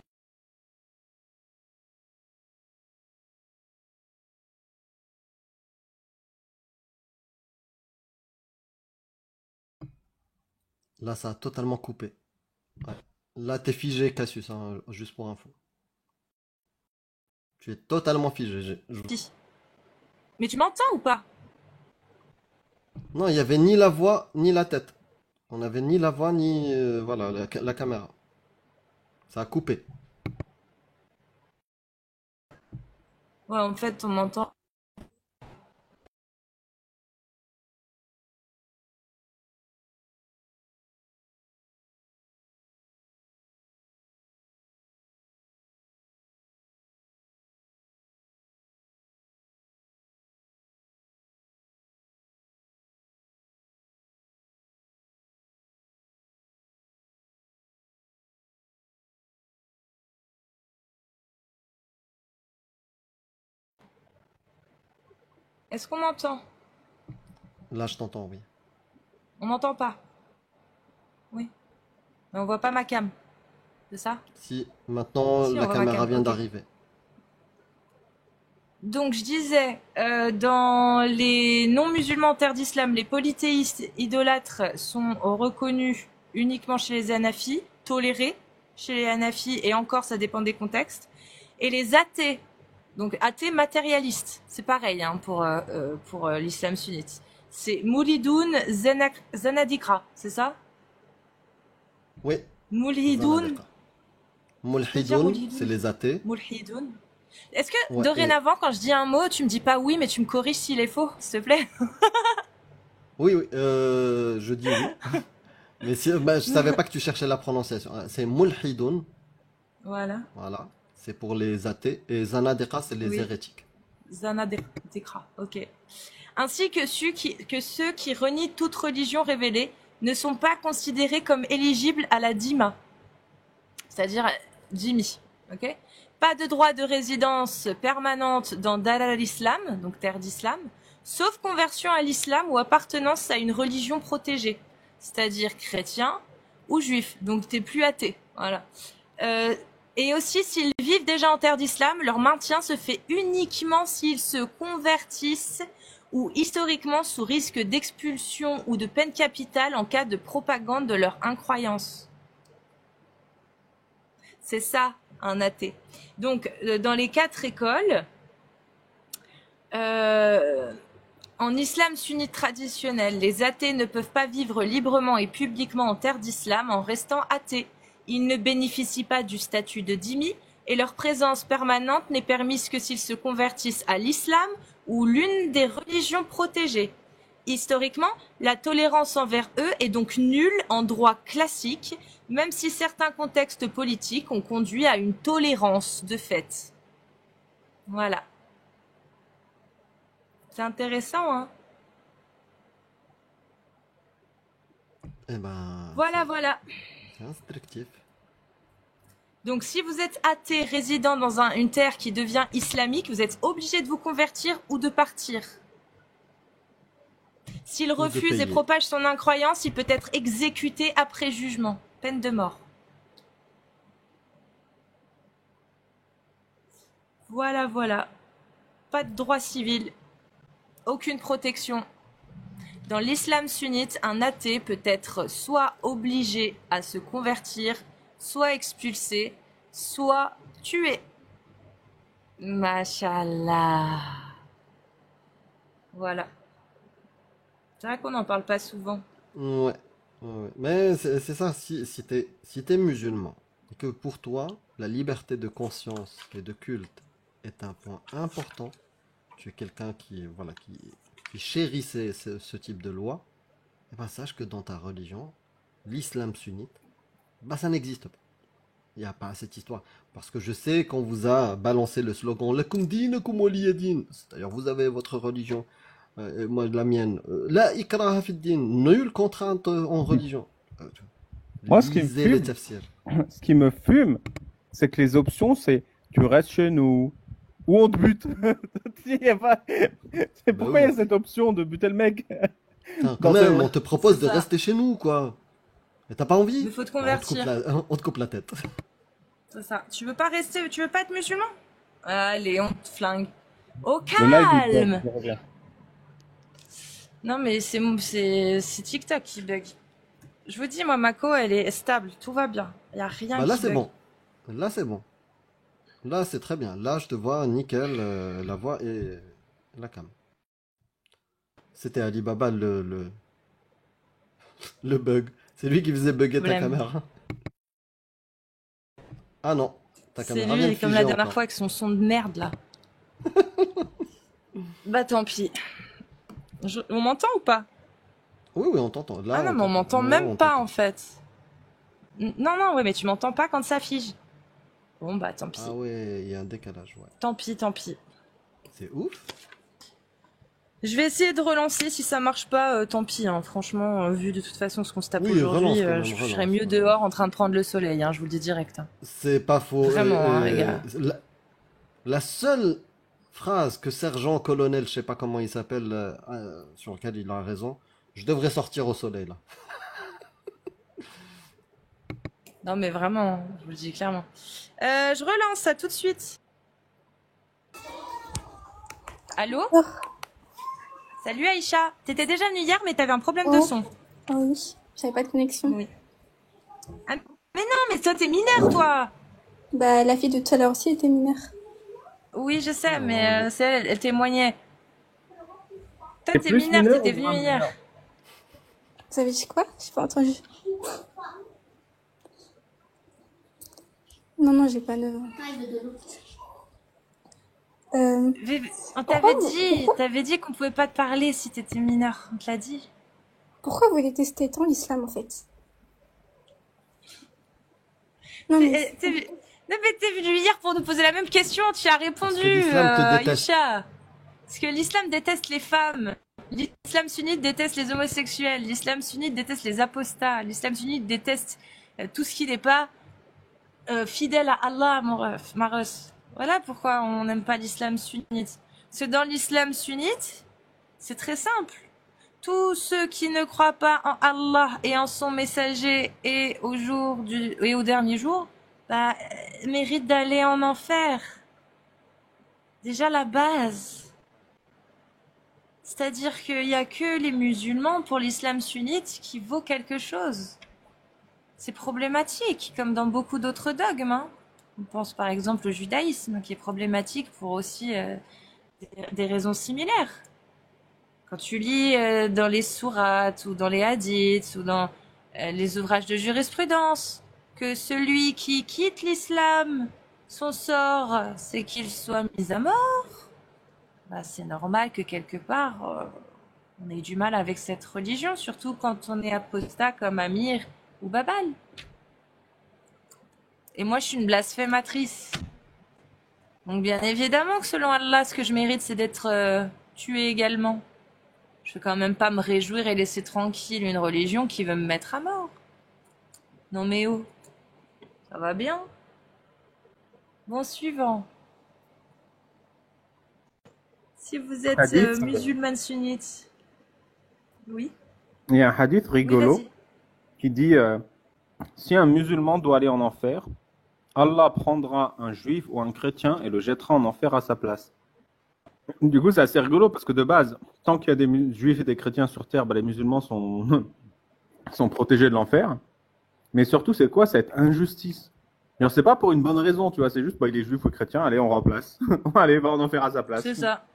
Là, ça a totalement coupé. Ouais. Là, t'es figé, Cassius, hein, juste pour info. Tu es totalement figé. Mais tu m'entends ou pas? Non, il n'y avait ni la voix, ni la tête. On n'avait ni la voix, ni voilà, la caméra. Ça a coupé. Ouais, en fait, on m'entend. Est-ce qu'on m'entend? Là, je t'entends, oui. On m'entend pas? Oui. Mais on voit pas ma cam. C'est ça? Si, maintenant, Si, on la voit ma caméra cam, vient ok. d'arriver. Donc je disais, dans les non-musulmans en terre d'islam, les polythéistes idolâtres sont reconnus uniquement chez les Hanafis, tolérés chez les Hanafis, et encore ça dépend des contextes. Et les athées, donc athées matérialistes, c'est pareil hein, pour l'islam sunnite. C'est Moulidoun Zanadikra, c'est ça? Oui, Moulidoun, Zanadqa. je peux dire Mulhidoun, Moulidoun? c'est les athées. Mulhidoun. Est-ce que Ouais, dorénavant, quand je dis un mot, tu me dis pas oui, mais tu me corriges s'il est faux, s'il te plaît? oui, oui, je dis oui. Mais si, bah, je savais pas que tu cherchais la prononciation. C'est Mulhidoun, Voilà. voilà. C'est pour les athées. Et Zanadiqa, c'est les Oui. hérétiques. Zanadekra, ok. Ainsi que ceux qui renient toute religion révélée ne sont pas considérés comme éligibles à la dhimma, c'est-à-dire dhimmi, ok? Pas de droit de résidence permanente dans Dar al-Islam, donc terre d'islam, sauf conversion à l'islam ou appartenance à une religion protégée, c'est-à-dire chrétien ou juif, donc t'es plus athée, voilà. Et aussi, s'ils vivent déjà en terre d'islam, leur maintien se fait uniquement s'ils se convertissent ou historiquement sous risque d'expulsion ou de peine capitale en cas de propagande de leur incroyance. C'est ça, un athée. Donc, dans les 4 écoles, en islam sunnite traditionnel, les athées ne peuvent pas vivre librement et publiquement en terre d'islam en restant athées. Ils ne bénéficient pas du statut de dhimmi et leur présence permanente n'est permise que s'ils se convertissent à l'islam ou l'une des religions protégées. Historiquement, la tolérance envers eux est donc nulle en droit classique, même si certains contextes politiques ont conduit à une tolérance de fait. Voilà. C'est intéressant, hein? Eh ben, Voilà, voilà. c'est instructif. Donc, si vous êtes athée résidant dans une terre qui devient islamique, vous êtes obligé de vous convertir ou de partir. S'il refuse et payer. propage son incroyance, il peut être exécuté après jugement, peine de mort. Voilà, voilà. Pas de droit civil, aucune protection. Dans l'islam sunnite, un athée peut être soit obligé à se convertir, soit expulsé, soit tué. Mashallah. Voilà. C'est vrai qu'on n'en parle pas souvent. Ouais, ouais. Mais c'est ça, si t'es musulman, et que pour toi, la liberté de conscience et de culte est un point important, tu es quelqu'un qui, voilà, qui chérit ce type de loi, et ben sache que dans ta religion, l'islam sunnite, bah ça n'existe pas. Il n'y a pas cette histoire. Parce que je sais qu'on vous a balancé le slogan Lakum dinukum waliya din. C'est-à-dire, vous avez votre religion, et moi la mienne. La ikraha fid din. Nulle contrainte en religion. Moi, ce qui me Lisez les fume, tafsirs. ce qui me fume, c'est que les options, c'est tu restes chez nous ou on te bute. Il y a pas- C'est Bah pourquoi il y oui. a cette option de buter le mec. Putain, quand Dans ce- même, on te propose C'est de ça. rester chez nous, quoi. Et t'as pas envie? Il faut te Bah, convertir. on te coupe la tête. C'est ça. Tu veux pas rester, tu veux pas être musulman? Allez, on te flingue. Au Le live, il calme! bug, je reviens. Non, mais c'est TikTok qui bug. Je vous dis, moi, Mako, elle est stable. Tout va bien. Il y a rien Bah là, qui c'est bug. bon. Là, c'est bon. Là, c'est très bien. Là, je te vois nickel, la voix et la cam. C'était Alibaba le bug. C'est lui qui faisait bugger ta Problème. caméra. Ah non, ta C'est caméra vient de lui, comme la figer dernière encore. fois avec son son de merde, là. Bah, tant pis. On m'entend ou pas? Oui, oui, on t'entend. Là, Ah non, mais on m'entend Ouais, même on pas, t'entend. en fait. Non, non, ouais, mais tu m'entends pas quand ça fige. Bon, bah, tant pis. Ah ouais, il y a un décalage, ouais. Tant pis, tant pis. C'est ouf. Je vais essayer de relancer. Si ça marche pas, tant pis. Hein. Franchement, vu de toute façon ce qu'on se tape Oui, relance aujourd'hui, quand même, je relance, serais mieux ouais. dehors en train de prendre le soleil. Hein, je vous le dis direct. Hein. C'est pas faux. Vraiment, hein, les gars. La seule phrase que sergent-colonel, je sais pas comment il s'appelle, sur lequel il a raison, je devrais sortir au soleil, là. Non, mais vraiment, je vous le dis clairement. Je relance ça tout de suite. Allô? Salut Aïcha. T'étais déjà venue hier, mais t'avais un problème de Oh. son. Ah oui, j'avais pas de connexion. Oui. Ah, mais non, mais toi, t'es mineur, toi. Bah, la fille de tout à l'heure aussi était mineure. Oui, je sais, mais c'est elle témoignait. Toi, T'es t'es plus mineur, mineur t'étais ou venue moins hier. mineur? Vous avez dit quoi? J'ai pas entendu. Non, non, j'ai pas 9 ans. On Pourquoi t'avait dit qu'on pouvait pas te parler si t'étais mineur. On te l'a dit. Pourquoi vous détestez tant l'islam en fait? Non, mais Non, mais t'es venu hier pour nous poser la même question, tu as répondu, Parce que l'islam te déteste. Aïcha. Parce que l'islam déteste les femmes. L'islam sunnite déteste les homosexuels. L'islam sunnite déteste les apostats. L'islam sunnite déteste tout ce qui n'est pas fidèle à Allah, ma ref. Voilà pourquoi on n'aime pas l'islam sunnite. Parce que dans l'islam sunnite, c'est très simple. Tous ceux qui ne croient pas en Allah et en son messager et au dernier jour, bah, méritent d'aller en enfer. Déjà la base. C'est-à-dire qu'il n'y a que les musulmans pour l'islam sunnite qui vaut quelque chose. C'est problématique, comme dans beaucoup d'autres dogmes. Hein. On pense par exemple au judaïsme, qui est problématique pour aussi des raisons similaires. Quand tu lis dans les sourates ou dans les hadiths ou dans les ouvrages de jurisprudence que celui qui quitte l'islam, son sort, c'est qu'il soit mis à mort, bah, c'est normal que quelque part on ait du mal avec cette religion, surtout quand on est apostat comme Amir ou Babal. Et moi je suis une blasphématrice. Donc bien évidemment que selon Allah, ce que je mérite c'est d'être tuée également. Je vais quand même pas me réjouir et laisser tranquille une religion qui veut me mettre à mort. Non mais oh, ça va bien. Bon, suivant. Si vous êtes Hadith. musulmane sunnite. Oui. Il y a un hadith Oui, rigolo vas-y. qui dit si un musulman doit aller en enfer, Allah prendra un juif ou un chrétien et le jettera en enfer à sa place. Du coup, c'est assez rigolo parce que de base, tant qu'il y a des juifs et des chrétiens sur terre, bah, les musulmans sont, sont protégés de l'enfer. Mais surtout, c'est quoi cette injustice? C'est pas pour une bonne raison, tu vois, c'est juste, bah, il est juif ou chrétien, allez, on remplace. Allez, va en enfer à sa place. C'est ça.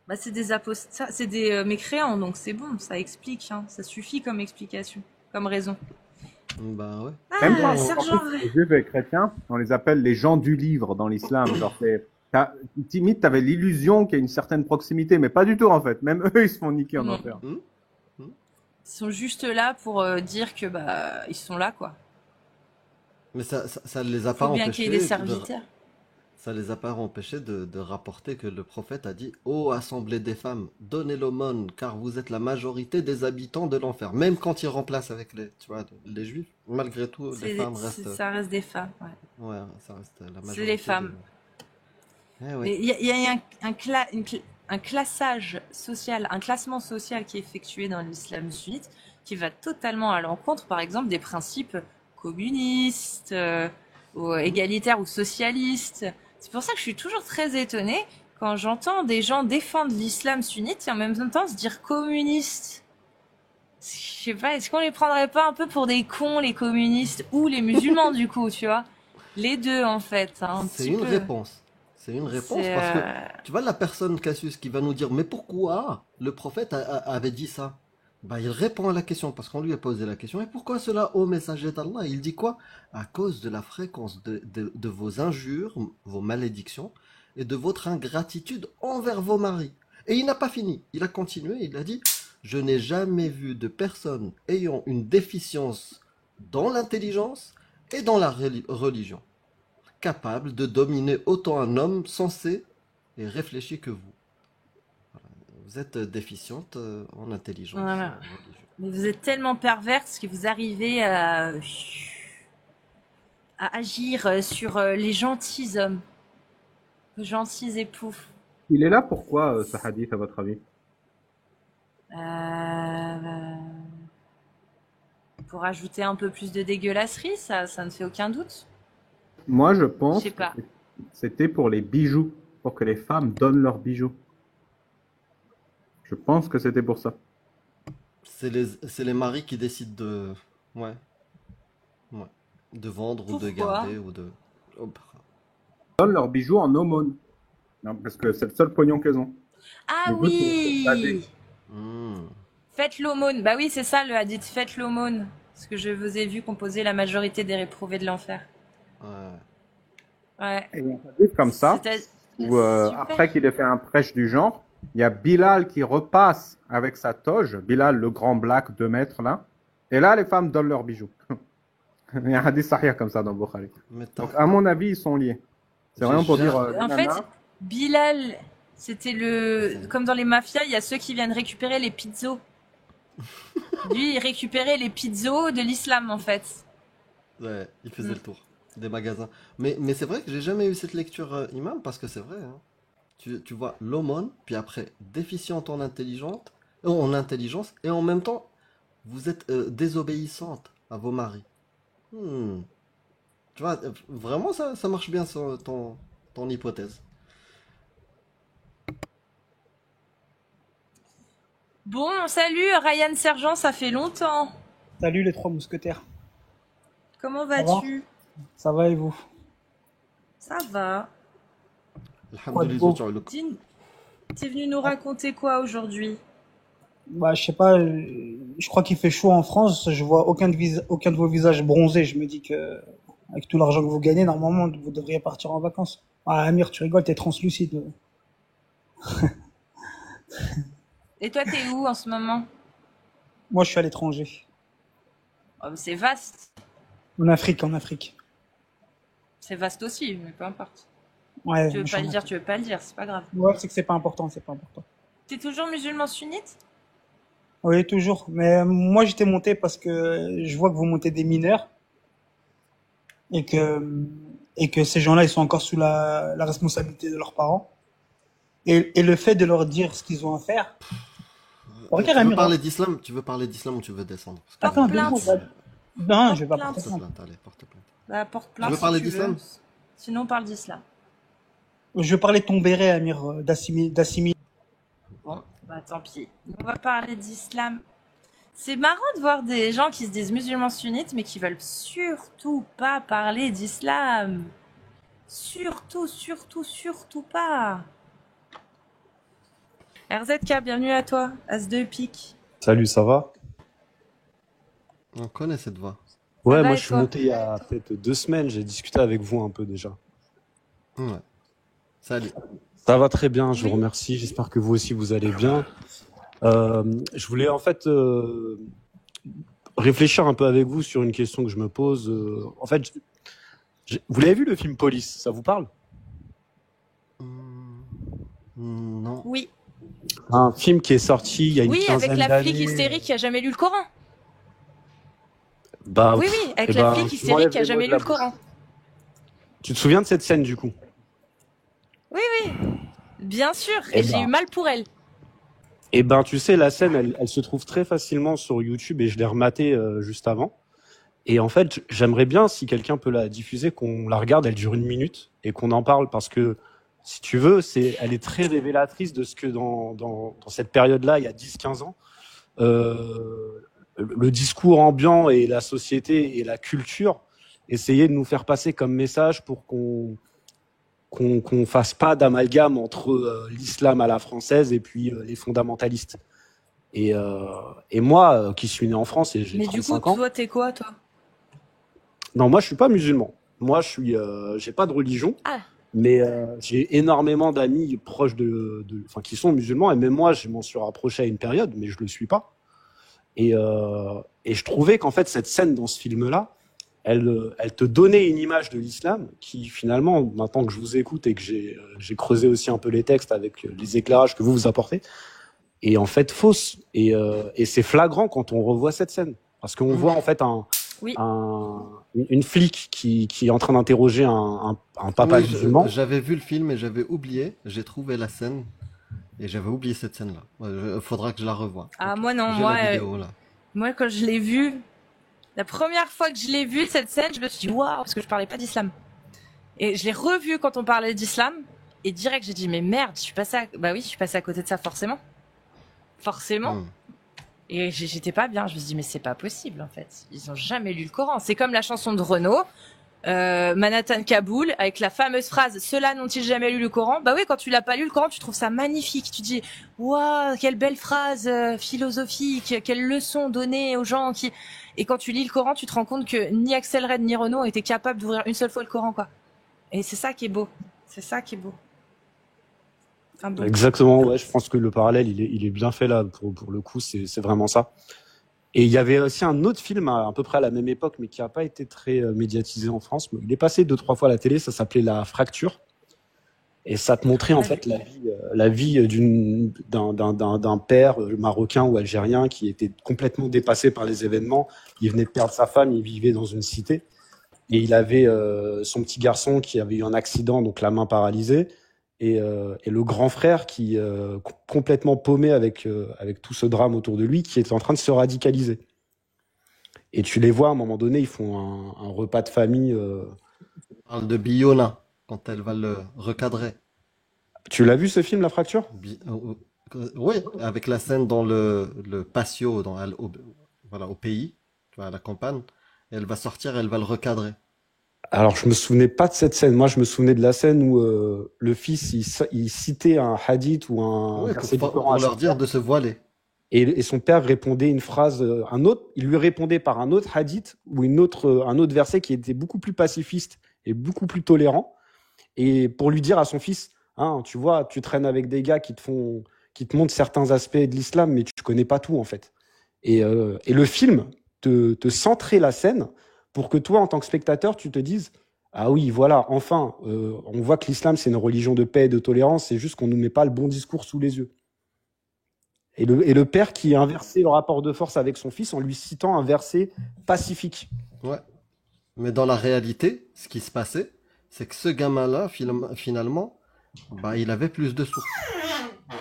Bah, c'est des apostats, c'est des mécréants, donc c'est bon, ça explique, hein. Ça suffit comme explication, comme raison. Bah ouais. Même Ah, quand Sergent, les juifs et les chrétiens, on les appelle les gens du livre dans l'islam. Genre, limite, t'avais l'illusion qu'il y a une certaine proximité, mais pas du tout en fait. Même eux, ils se font niquer en Non. enfer. ils sont juste là pour dire que bah ils sont là quoi. Mais ça les a pas Faut bien qu'il y ait des empêchés serviteurs. ça les a pas empêchés de rapporter que le prophète a dit: Ô assemblée des femmes, donnez l'aumône, car vous êtes la majorité des habitants de l'enfer. Même quand il remplace avec tu vois, les juifs, malgré tout, les femmes restent. Ça reste des femmes, ouais. Ouais, ça reste la majorité. C'est les femmes. Eh Mais oui. il y a un classage social, un classement social qui est effectué dans l'islam sunnite qui va totalement à l'encontre, par exemple, des principes communistes, ou égalitaires ou socialistes. C'est pour ça que je suis toujours très étonnée quand j'entends des gens défendre l'islam sunnite et en même temps se dire communistes. Je sais pas, est-ce qu'on les prendrait pas un peu pour des cons, les communistes, ou les musulmans, du coup, tu vois? Les deux, en fait, hein, un C'est petit une peu. réponse. C'est une réponse C'est, parce que tu vois la personne Cassius qui va nous dire mais pourquoi le prophète avait dit ça? Bah il répond à la question parce qu'on lui a posé la question et pourquoi cela ô messager d'Allah? Il dit quoi? À cause de la fréquence de vos injures, vos malédictions et de votre ingratitude envers vos maris. Et il n'a pas fini. Il a continué. Il a dit je n'ai jamais vu de personne ayant une déficience dans l'intelligence et dans la religion capable de dominer autant un homme sensé et réfléchi que vous. Voilà. Vous êtes déficiente en intelligence. Voilà. En religion. Mais vous êtes tellement perverse que vous arrivez à agir sur les gentils hommes, les gentils époux. Il est là pourquoi, ce hadith, à votre avis? Euh, Pour ajouter un peu plus de dégueulasserie, ça ne fait aucun doute. Moi, je Je pense sais que pas. c'était pour les bijoux, pour que les femmes donnent leurs bijoux. Je pense que c'était pour ça. C'est les maris qui décident de, ouais, ouais, de vendre ou de Pourquoi? garder ou de. Oh, bah, Donnent leurs bijoux en aumône. Non, parce que c'est le seul pognon qu'elles ont. Ah Du coup, c'est oui! basé. Faites l'aumône. Bah oui, c'est ça le hadith. Faites l'aumône. Parce que je vous ai vu composer la majorité des réprouvés de l'enfer. Ouais. Ouais. Et un hadith comme ça, C'était où super. après qu'il ait fait un prêche du genre, il y a Bilal qui repasse avec sa toge, Bilal le grand black 2 mètres là, et là les femmes donnent leurs bijoux. Il y a un hadith sahih comme ça dans Bukhari. Mais Donc à mon avis ils sont liés. C'est J'ai vraiment pour jamais- dire En nana, fait, Bilal, c'était le. Comme dans les mafias, il y a ceux qui viennent récupérer les pizzos. Lui, il récupérait les pizzos de l'islam, en fait. Ouais, il faisait le tour des magasins. Mais c'est vrai que j'ai jamais eu cette lecture imam parce que c'est vrai. Hein. Tu vois l'aumône, puis après déficiente en intelligence, et en même temps vous êtes désobéissante à vos maris. Hmm. Tu vois, vraiment ça marche bien ton hypothèse. Bon, salut, Ryan Sergent, ça fait longtemps. Salut les trois mousquetaires. Comment va vas-tu? Ça va et vous? Ça va. Alhamdulillah, beau. tu as le- Dis, t'es venu nous raconter quoi aujourd'hui? Bah, je sais pas, je crois qu'il fait chaud en France. Je vois aucun de vos visages bronzés. Je me dis que, avec tout l'argent que vous gagnez, normalement, vous devriez partir en vacances. Ah, Amir, tu rigoles, t'es translucide. Et toi, t'es où en ce moment? Moi, je suis à l'étranger. Oh, c'est vaste. En Afrique, en Afrique. C'est vaste aussi, mais peu importe. Ouais, Tu veux je pas suis le en dire, Afrique. tu veux pas le dire, c'est pas grave. Ouais, c'est que c'est pas important, c'est pas important. T'es toujours musulman sunnite? Oui, toujours. Mais moi, j'étais monté parce que je vois que vous montez des mineurs et que ces gens-là, ils sont encore sous la responsabilité de leurs parents. Et le fait de leur dire ce qu'ils ont à faire. Regarde, Tu veux Amir. parler d'islam? Tu veux parler d'islam ou tu veux descendre? Parce que- Attends, plainte. deux secondes. Non, Porte je vais pas plainte. porter Porte plainte. plainte, allez, porte plainte. Bah, porte plainte. veux si parler tu d'islam? veux. Sinon, parle d'islam. Je vais parler de ton béret, Amir, d'Assimi. Bon, bah tant pis. On va parler d'islam. C'est marrant de voir des gens qui se disent musulmans sunnites, mais qui veulent surtout pas parler d'islam. Surtout, surtout, surtout pas. RZK, bienvenue à toi. As-2 pique. Salut, ça va? On connaît cette voix. Ouais, va moi et je suis toi? monté il y a peut-être 2 semaines, j'ai discuté avec vous un peu déjà. Ouais. Salut. Ça va très bien, je vous Oui. remercie, j'espère que vous aussi vous allez bien. Je voulais en fait réfléchir un peu avec vous sur une question que je me pose. En fait, Vous l'avez vu le film Police? Ça vous parle? Non. Oui. Un film qui est sorti il y a une Oui, avec quinzaine la flic d'années. hystérique qui a jamais lu le Coran. Bah, Oui, pff, oui, avec eh la ben, flic tu hystérique m'enlèves qui a les jamais mots de lu la le bouche. Coran. Tu te souviens de cette scène du coup? Oui, oui, bien sûr. Eh Et j'ai eu ben, mal pour elle. eh ben, tu sais, la scène, elle se trouve très facilement sur YouTube et je l'ai rematée juste avant. Et en fait, j'aimerais bien, si quelqu'un peut la diffuser, qu'on la regarde, elle dure 1 minute, et qu'on en parle, parce que, si tu veux, elle est très révélatrice de ce que dans cette période-là, il y a 10-15 ans, le discours ambiant et la société et la culture essayaient de nous faire passer comme message pour qu'on fasse pas d'amalgame entre l'islam à la française et puis les fondamentalistes. Et moi, qui suis né en France et j'ai Mais du coup, 35 ans, toi, t'es quoi, toi? non, moi je suis pas musulman. Moi j'ai pas de religion, Ah, mais j'ai énormément d'amis proches enfin qui sont musulmans et même moi je m'en suis rapproché à une période, mais je le suis pas. Et je trouvais qu'en fait cette scène dans ce film-là, elle te donnait une image de l'islam qui finalement, maintenant que je vous écoute et que j'ai creusé aussi un peu les textes avec les éclairages que vous apportez, est en fait fausse. Et c'est flagrant quand on revoit cette scène, parce qu'on voit en fait oui. une flic qui est en train d'interroger un papa Oui, musulman. j'avais vu le film et j'avais oublié. J'ai trouvé la scène et j'avais oublié cette scène-là. Faudra que je la revoie. Ah, Ok. moi, non, J'ai la vidéo là. moi, quand je l'ai vue, la première fois que je l'ai vue, cette scène, je me suis dit, waouh, parce que je parlais pas d'islam. Et je l'ai revue quand on parlait d'islam, et direct, j'ai dit, mais merde, bah oui, je suis passée à côté de ça, forcément. Forcément. Hmm. Et j'étais pas bien. Je me suis dit, mais c'est pas possible, en fait. Ils ont jamais lu le Coran. C'est comme la chanson de Renaud, Manhattan Kaboul, avec la fameuse phrase, ceux-là n'ont-ils jamais lu le Coran? Bah oui, quand tu l'as pas lu le Coran, tu trouves ça magnifique. Tu dis, waouh, quelle belle phrase philosophique, quelle leçon donnée aux gens qui... Et quand tu lis le Coran, tu te rends compte que ni Axel Red ni Renaud étaient capables d'ouvrir une seule fois le Coran, quoi. Et c'est ça qui est beau. C'est ça qui est beau. Enfin, bon. Exactement, ouais, je pense que le parallèle, il est bien fait là, pour le coup, c'est vraiment ça. Et il y avait aussi un autre film à peu près à la même époque, mais qui n'a pas été très médiatisé en France. Il est passé 2-3 fois à la télé, ça s'appelait La Fracture. Et ça te montrait en fait la vie d'un père marocain ou algérien qui était complètement dépassé par les événements. Il venait de perdre sa femme, il vivait dans une cité. Et il avait son petit garçon qui avait eu un accident, donc la main paralysée. Et le grand frère qui complètement paumé avec tout ce drame autour de lui, qui est en train de se radicaliser. Et tu les vois à un moment donné, ils font un repas de famille. On parle de Biona quand elle va le recadrer. Tu l'as vu ce film, La Fracture? Oui, avec la scène dans le patio, voilà, au pays, tu vois, à la campagne. Elle va sortir, elle va le recadrer. Alors, je me souvenais pas de cette scène. Moi, je me souvenais de la scène où le fils, il citait un hadith ou un verset du Coran pour à son leur dire père. de se voiler. Et son père répondait une phrase, il lui répondait par un autre hadith ou un autre verset qui était beaucoup plus pacifiste et beaucoup plus tolérant. Et pour lui dire à son fils, hein, tu vois, tu traînes avec des gars qui te montrent certains aspects de l'islam, mais tu connais pas tout en fait. Et le film te centrait la scène pour que toi, en tant que spectateur, tu te dises, ah oui, voilà, enfin, on voit que l'islam, c'est une religion de paix et de tolérance, c'est juste qu'on nous met pas le bon discours sous les yeux. Et le père qui a inversé le rapport de force avec son fils en lui citant un verset pacifique. Ouais. Mais dans la réalité, ce qui se passait, c'est que ce gamin-là, finalement, bah, il avait plus de sous.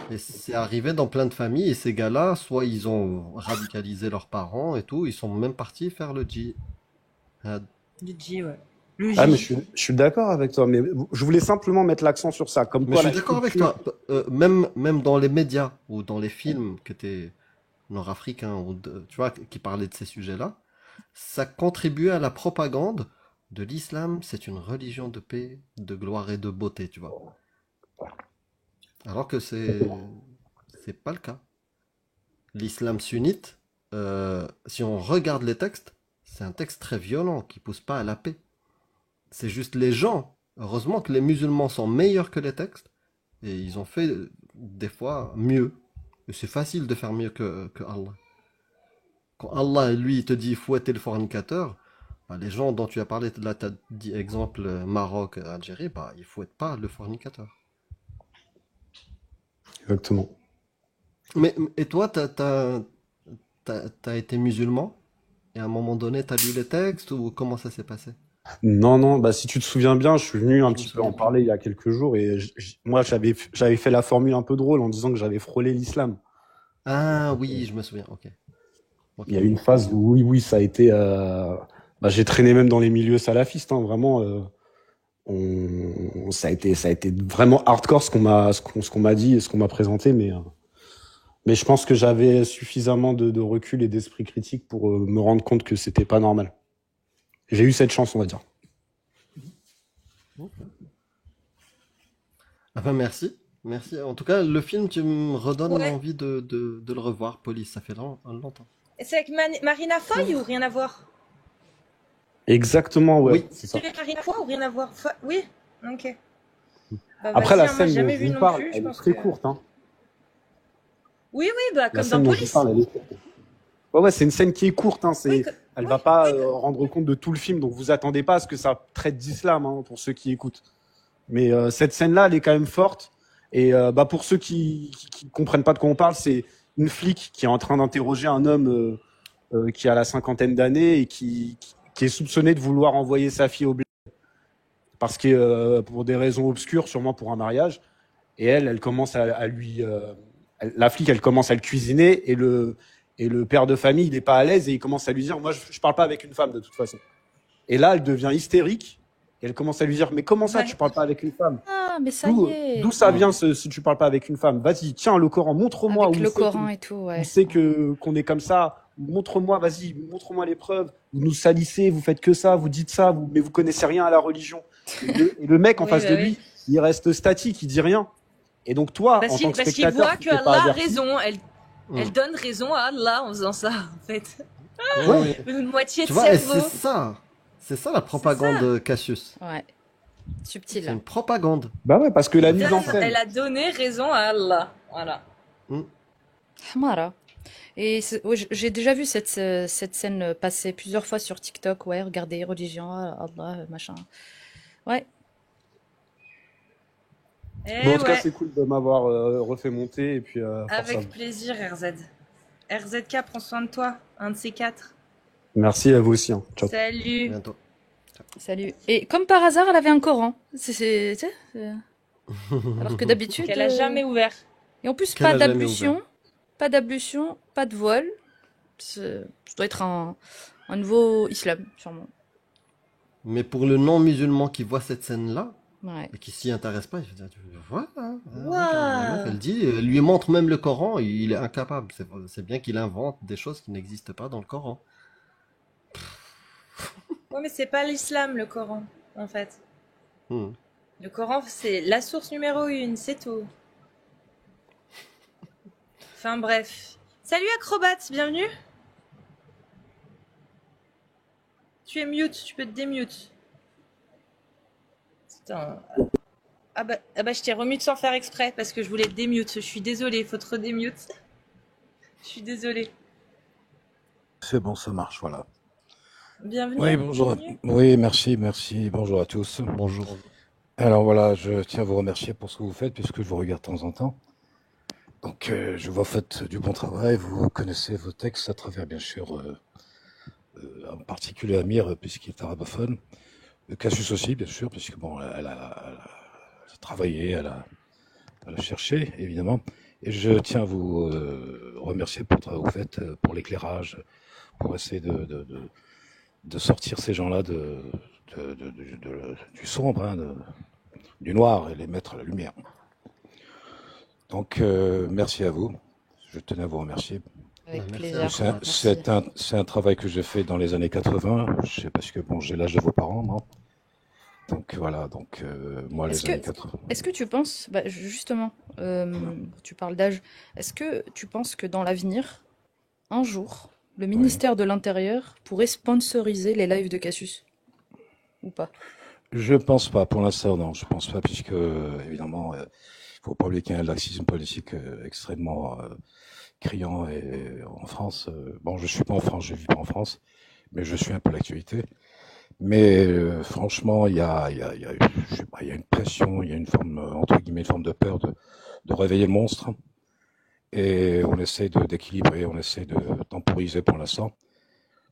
Et c'est arrivé dans plein de familles, et ces gars-là, soit ils ont radicalisé leurs parents et tout, ils sont même partis faire le djihad. Le J, ouais. Ah, mais je suis d'accord avec toi, mais je voulais simplement mettre l'accent sur ça. Comme Mais quoi, je suis d'accord avec toi. Même dans les médias ou dans les films qui étaient nord-africains, tu vois, qui parlaient de ces sujets-là, ça contribuait à la propagande de l'islam. C'est une religion de paix, de gloire et de beauté, tu vois. Alors que c'est pas le cas. L'islam sunnite, si on regarde les textes, c'est un texte très violent qui pousse pas à la paix. C'est juste les gens. Heureusement que les musulmans sont meilleurs que les textes et ils ont fait des fois mieux. Et c'est facile de faire mieux que Allah. Quand Allah, lui, te dit fouetter le fornicateur, Bah, les gens dont tu as parlé, là, tu as dit exemple Maroc, Algérie, bah, il faut être pas le fornicateur. Exactement. Et toi, t'as été musulman? Et à un moment donné, t'as lu les textes ou comment ça s'est passé? Non, non, bah si tu te souviens bien, je suis venu un Je me petit peu souviens en plus. parler il y a quelques jours et moi j'avais fait la formule un peu drôle en disant que j'avais frôlé l'islam. Ah Et oui, je me souviens. Ok. il Ok. y a eu une phase où oui, oui, ça a été. Bah, j'ai traîné même dans les milieux salafistes, hein, vraiment. Ça a été vraiment hardcore ce qu'on m'a dit et ce qu'on m'a présenté, mais je pense que j'avais suffisamment de recul et d'esprit critique pour me rendre compte que c'était pas normal. J'ai eu cette chance, on va dire. Ok. Ah ben merci. Merci. En tout cas, le film, tu me redonnes Ouais. envie de le revoir, Police. Ça fait longtemps. C'est avec Marina Foy ou rien à voir? Exactement, ouais, Oui. c'est C'est ça. celui avec Marina Foy ou rien à voir? Oui? Ok. Bah Après, vas-y, la hein, moi j'ai scène dont jamais je vu vous non parle, plus, je elle est pense très que... courte, hein. Oui, oui, bah La comme scène dans dont je vous Police. parle, elle est courte. Ouais, ouais, c'est une scène qui est courte, hein. Oui, Elle oui, va pas oui. rendre compte de tout le film, donc vous attendez pas à ce que ça traite d'islam, hein, pour ceux qui écoutent. Mais cette scène-là, elle est quand même forte. Et bah, pour ceux qui comprennent pas de quoi on parle, c'est une flic qui est en train d'interroger un homme qui a la cinquantaine d'années et qui est soupçonné de vouloir envoyer sa fille au bled parce que pour des raisons obscures, sûrement pour un mariage. Et elle commence à lui, la flic, elle commence à le cuisiner et le père de famille, il n'est pas à l'aise et il commence à lui dire, moi, je parle pas avec une femme de toute façon. Et là, elle devient hystérique et elle commence à lui dire, mais comment ça, Ouais. tu parles pas avec une femme? Ah, mais ça y est. D'où ça vient si tu parles pas avec une femme? Vas-y, tiens, le Coran, montre-moi Avec où le c'est Coran et tout, on ouais. sait qu'on est comme ça. Montre-moi, vas-y, montre-moi les preuves. Vous nous salissez, vous faites que ça, vous dites ça, mais vous connaissez rien à la religion. Et le mec en Oui, face bah de oui. lui, il reste statique, il dit rien. Et donc toi, en tant que Parce qu'il spectateur, voit tu que t'es pas Allah a averti. raison. Mm. Elle donne raison à Allah en faisant ça, en fait. Ouais. Une moitié Tu de vois, et cerveau. c'est ça la propagande Cassius. Ouais. C'est Subtil. une propagande. Bah ouais, parce que la mise en scène. Elle a donné raison à Allah. Voilà. Hamara. Et ouais, j'ai déjà vu cette scène passer plusieurs fois sur TikTok. Ouais, regardez, religion, Allah, machin. Ouais. Eh Bon, en tout cas, ouais, c'est cool de m'avoir refait monter et puis force à avec vous. plaisir, RZ. RZK, prends soin de toi. Un de ces quatre. Merci à vous aussi, hein. Ciao. Salut. Bientôt. Salut. Et comme par hasard, elle avait un Coran. Alors que d'habitude. Qu'elle a jamais ouvert. Et en plus, Qu'elle pas a jamais d'ablution, pas d'ablution, pas de voile. Ça doit être un nouveau islam, sûrement. Mais pour le non-musulman qui voit cette scène-là, Ouais. et qui s'y intéresse pas, il va dire, voilà, Waouh. la meuf, elle dit, elle lui montre même le Coran, il est incapable. C'est bien qu'il invente des choses qui n'existent pas dans le Coran. Ouais, mais c'est pas l'islam, le Coran, en fait. Hmm. Le Coran, c'est la source numéro 1, c'est tout. Enfin bref. Salut Acrobat, bienvenue. Tu es mute, tu peux te démute. Putain. Ah bah, je t'ai remute sans faire exprès parce que je voulais te démute. Je suis désolée, faut te redémute. Je suis désolée. C'est bon, ça marche, voilà. Bienvenue. Oui, bonjour. Bienvenue. Oui, merci, merci. Bonjour à tous. Bonjour. Alors voilà, je tiens à vous remercier pour ce que vous faites, puisque je vous regarde de temps en temps. Donc, je vois faites du bon travail. Vous connaissez vos textes à travers, bien sûr, en particulier Amir, puisqu'il est arabophone. Cassius aussi, bien sûr, puisque bon, elle a travaillé, elle a cherché, évidemment. Et je tiens à vous remercier pour le travail que vous faites, pour l'éclairage, pour essayer de sortir ces gens-là du sombre, hein, du noir, et les mettre à la lumière. Donc, merci à vous. Je tenais à vous remercier. Avec Merci plaisir. à vous. C'est un travail que j'ai fait dans les années 80. Je sais parce que bon, j'ai l'âge de vos parents, moi. Donc voilà, donc moi Est-ce les années que, 80. est-ce que tu penses, bah, justement, tu parles d'âge, est-ce que tu penses que dans l'avenir, un jour, le ministère de l'Intérieur pourrait sponsoriser les lives de Cassius? Ou pas? Je pense pas, pour l'instant, non, je pense pas, puisque évidemment, faut pas oublier qu'il y a un laxisme politique extrêmement criant et en France. Bon, je suis pas en France, je vis pas en France, mais je suis un peu l'actualité. Mais franchement, je sais pas, il y a une pression, il y a une forme, entre guillemets, une forme de peur de réveiller le monstre. Et on essaie d'équilibrer, on essaie de temporiser pour l'instant.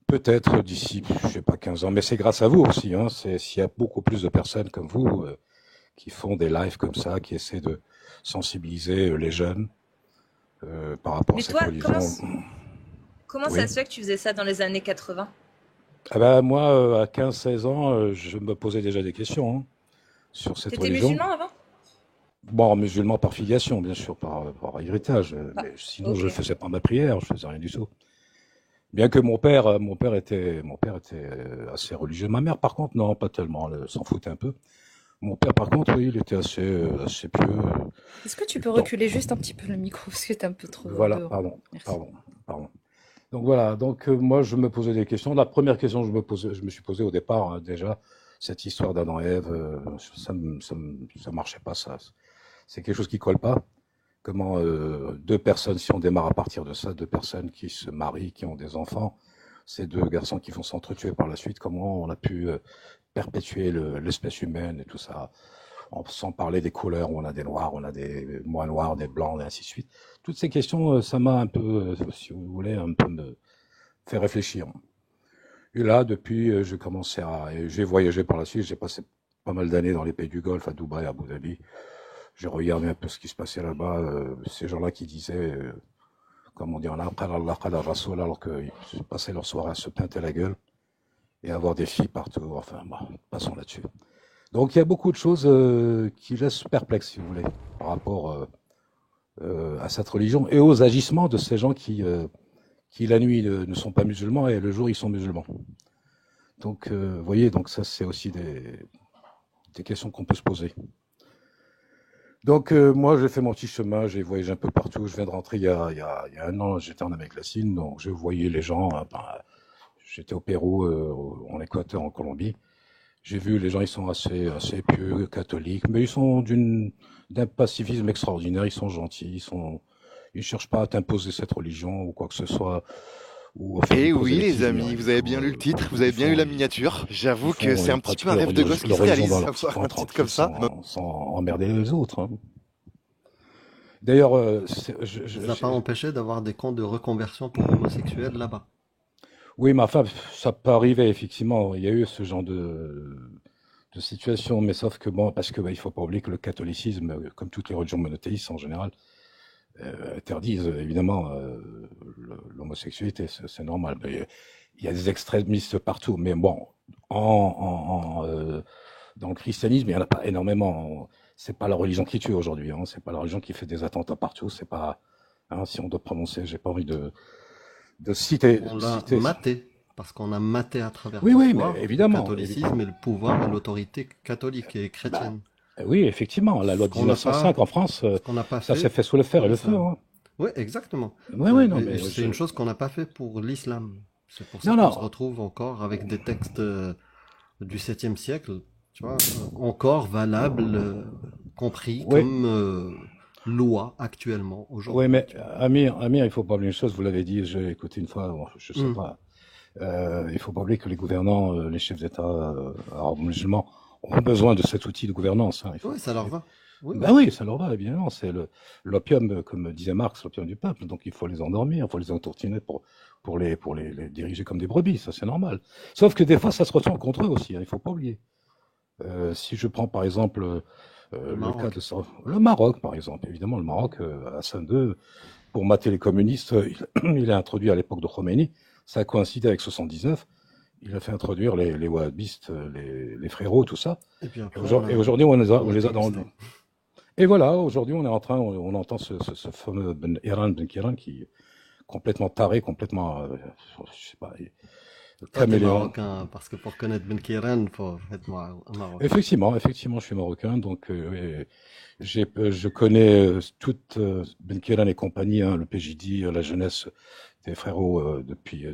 Peut-être d'ici, je sais pas, 15 ans. Mais c'est grâce à vous aussi. Hein. S'il y a beaucoup plus de personnes comme vous qui font des lives comme ça, qui essaient de sensibiliser les jeunes par rapport à Mais cette toi, religion. comment Oui. ça se fait que tu faisais ça dans les années 80? Ah ben, moi, à 15-16 ans, je me posais déjà des questions sur cette T'étais religion. musulman avant? Bon, musulman par filiation, bien sûr, par héritage. Ah, Mais sinon, ok. je ne faisais pas ma prière, je faisais rien du tout. Bien que mon père était assez religieux. Ma mère, par contre, non, pas tellement. Elle s'en foutait un peu. Mon père, par contre, oui, il était assez pieux. Est-ce que tu peux Non, reculer juste un petit peu le micro parce que t'es un peu trop voilà, dehors. pardon, Merci. pardon. Donc voilà, moi je me posais des questions. La première question que je me suis posée au départ, hein, déjà, cette histoire d'Adam et Ève, ça marchait pas, ça. C'est quelque chose qui colle pas. Comment deux personnes, si on démarre à partir de ça, deux personnes qui se marient, qui ont des enfants, ces deux garçons qui vont s'entretuer par la suite, comment on a pu perpétuer l'espèce humaine et tout ça, sans parler des couleurs, où on a des noirs, on a des moins noirs, des blancs, et ainsi de suite. Toutes ces questions, ça m'a un peu, si vous voulez, un peu me fait réfléchir. Et là, depuis, j'ai voyagé par la suite, j'ai passé pas mal d'années dans les pays du Golfe, à Dubaï, à Abu Dhabi. J'ai regardé un peu ce qui se passait là-bas, ces gens-là qui disaient, comme on dit en arabe, Allah, qala Rasoul, alors qu'ils passaient leur soirée à se pinter la gueule et avoir des filles partout. Enfin, bon, passons là-dessus. Donc, il y a beaucoup de choses qui laissent perplexe, si vous voulez, par rapport à cette religion et aux agissements de ces gens qui la nuit ne sont pas musulmans et le jour ils sont musulmans. Donc, vous voyez, donc ça c'est aussi des questions qu'on peut se poser. Donc moi j'ai fait mon petit chemin, j'ai voyagé un peu partout. Je viens de rentrer il y a un an, j'étais en Amérique latine, donc je voyais les gens. J'étais au Pérou, en Équateur, en Colombie. J'ai vu les gens, ils sont assez pieux, catholiques, mais ils sont d'un pacifisme extraordinaire. Ils sont gentils, ils cherchent pas à t'imposer cette religion ou quoi que ce soit. Ou à faire Et du oui, les prosélytisme, amis, rien vous du avez tout. bien lu le titre, vous avez bien lu la miniature. J'avoue que c'est un Ils petit peu pratiquent un rêve de gosse qui leur se religion réalise, dans leur petit avoir coin un titre tranquille, comme ça. sans emmerder les autres. Hein. D'ailleurs, Ça n'a pas empêché d'avoir des camps de reconversion pour homosexuels là-bas. oui, mais enfin, ça peut arriver, effectivement. Il y a eu ce genre de situation, mais sauf que bon, parce que il faut pas oublier que le catholicisme, comme toutes les religions monothéistes en général, interdisent évidemment l'homosexualité, c'est normal. Mais il y a des extrémistes partout, mais bon, dans le christianisme, il y en a pas énormément. C'est pas la religion qui tue aujourd'hui, hein. C'est pas la religion qui fait des attentats partout. C'est pas, hein, si on doit prononcer, j'ai pas envie de citer. On l'a maté, parce qu'on a maté à travers Oui, oui, l'histoire mais évidemment. le catholicisme et le pouvoir et l'autorité catholique et chrétienne. Oui, effectivement, la loi de Ce qu'on n'a 1905 pas- en France, ce qu'on n'a pas ça fait, s'est fait sous le fer et le ça. feu. Hein. Oui, exactement. Oui, non, Et mais c'est une chose qu'on n'a pas fait pour l'islam. C'est pour ça Non, qu'on non. se retrouve encore avec des textes du 7e siècle, tu vois, encore valables, compris Oui. comme loi actuellement, aujourd'hui. Oui, mais Amir, il faut pas oublier une chose, vous l'avez dit, j'ai écouté une fois, bon, je sais Mm. pas. Il faut pas oublier que les gouvernants, les chefs d'État arabes musulmans ont besoin de cet outil de gouvernance. Hein. Oui, ça leur va. Oui, Ben oui, ça leur va, évidemment. C'est l'opium, comme disait Marx, l'opium du peuple. Donc il faut les endormir, il faut les entourtiner pour les diriger comme des brebis. Ça, c'est normal. Sauf que des fois, ça se retourne contre eux aussi. Hein, il faut pas oublier. Si je prends par exemple le Maroc. cas de ça, le Maroc, par exemple. Évidemment, le Maroc, Hassan II, pour mater les communistes, il a introduit à l'époque de Khomeini. Ça a coïncidé avec 79. Il a fait introduire les wahhabistes, les frérots, tout ça. Et puis Et après, aujourd'hui, on les a on dans le. Et voilà, aujourd'hui, on entend ce fameux Ben Kiran qui est complètement taré, complètement, je sais pas, Toi, t'es caméléon. marocain, parce que pour connaître Ben Kiran, il faut être marocain. Effectivement, je suis marocain, donc oui, je connais toute Ben Kiran et compagnie, hein, le PJD, la jeunesse des frérots depuis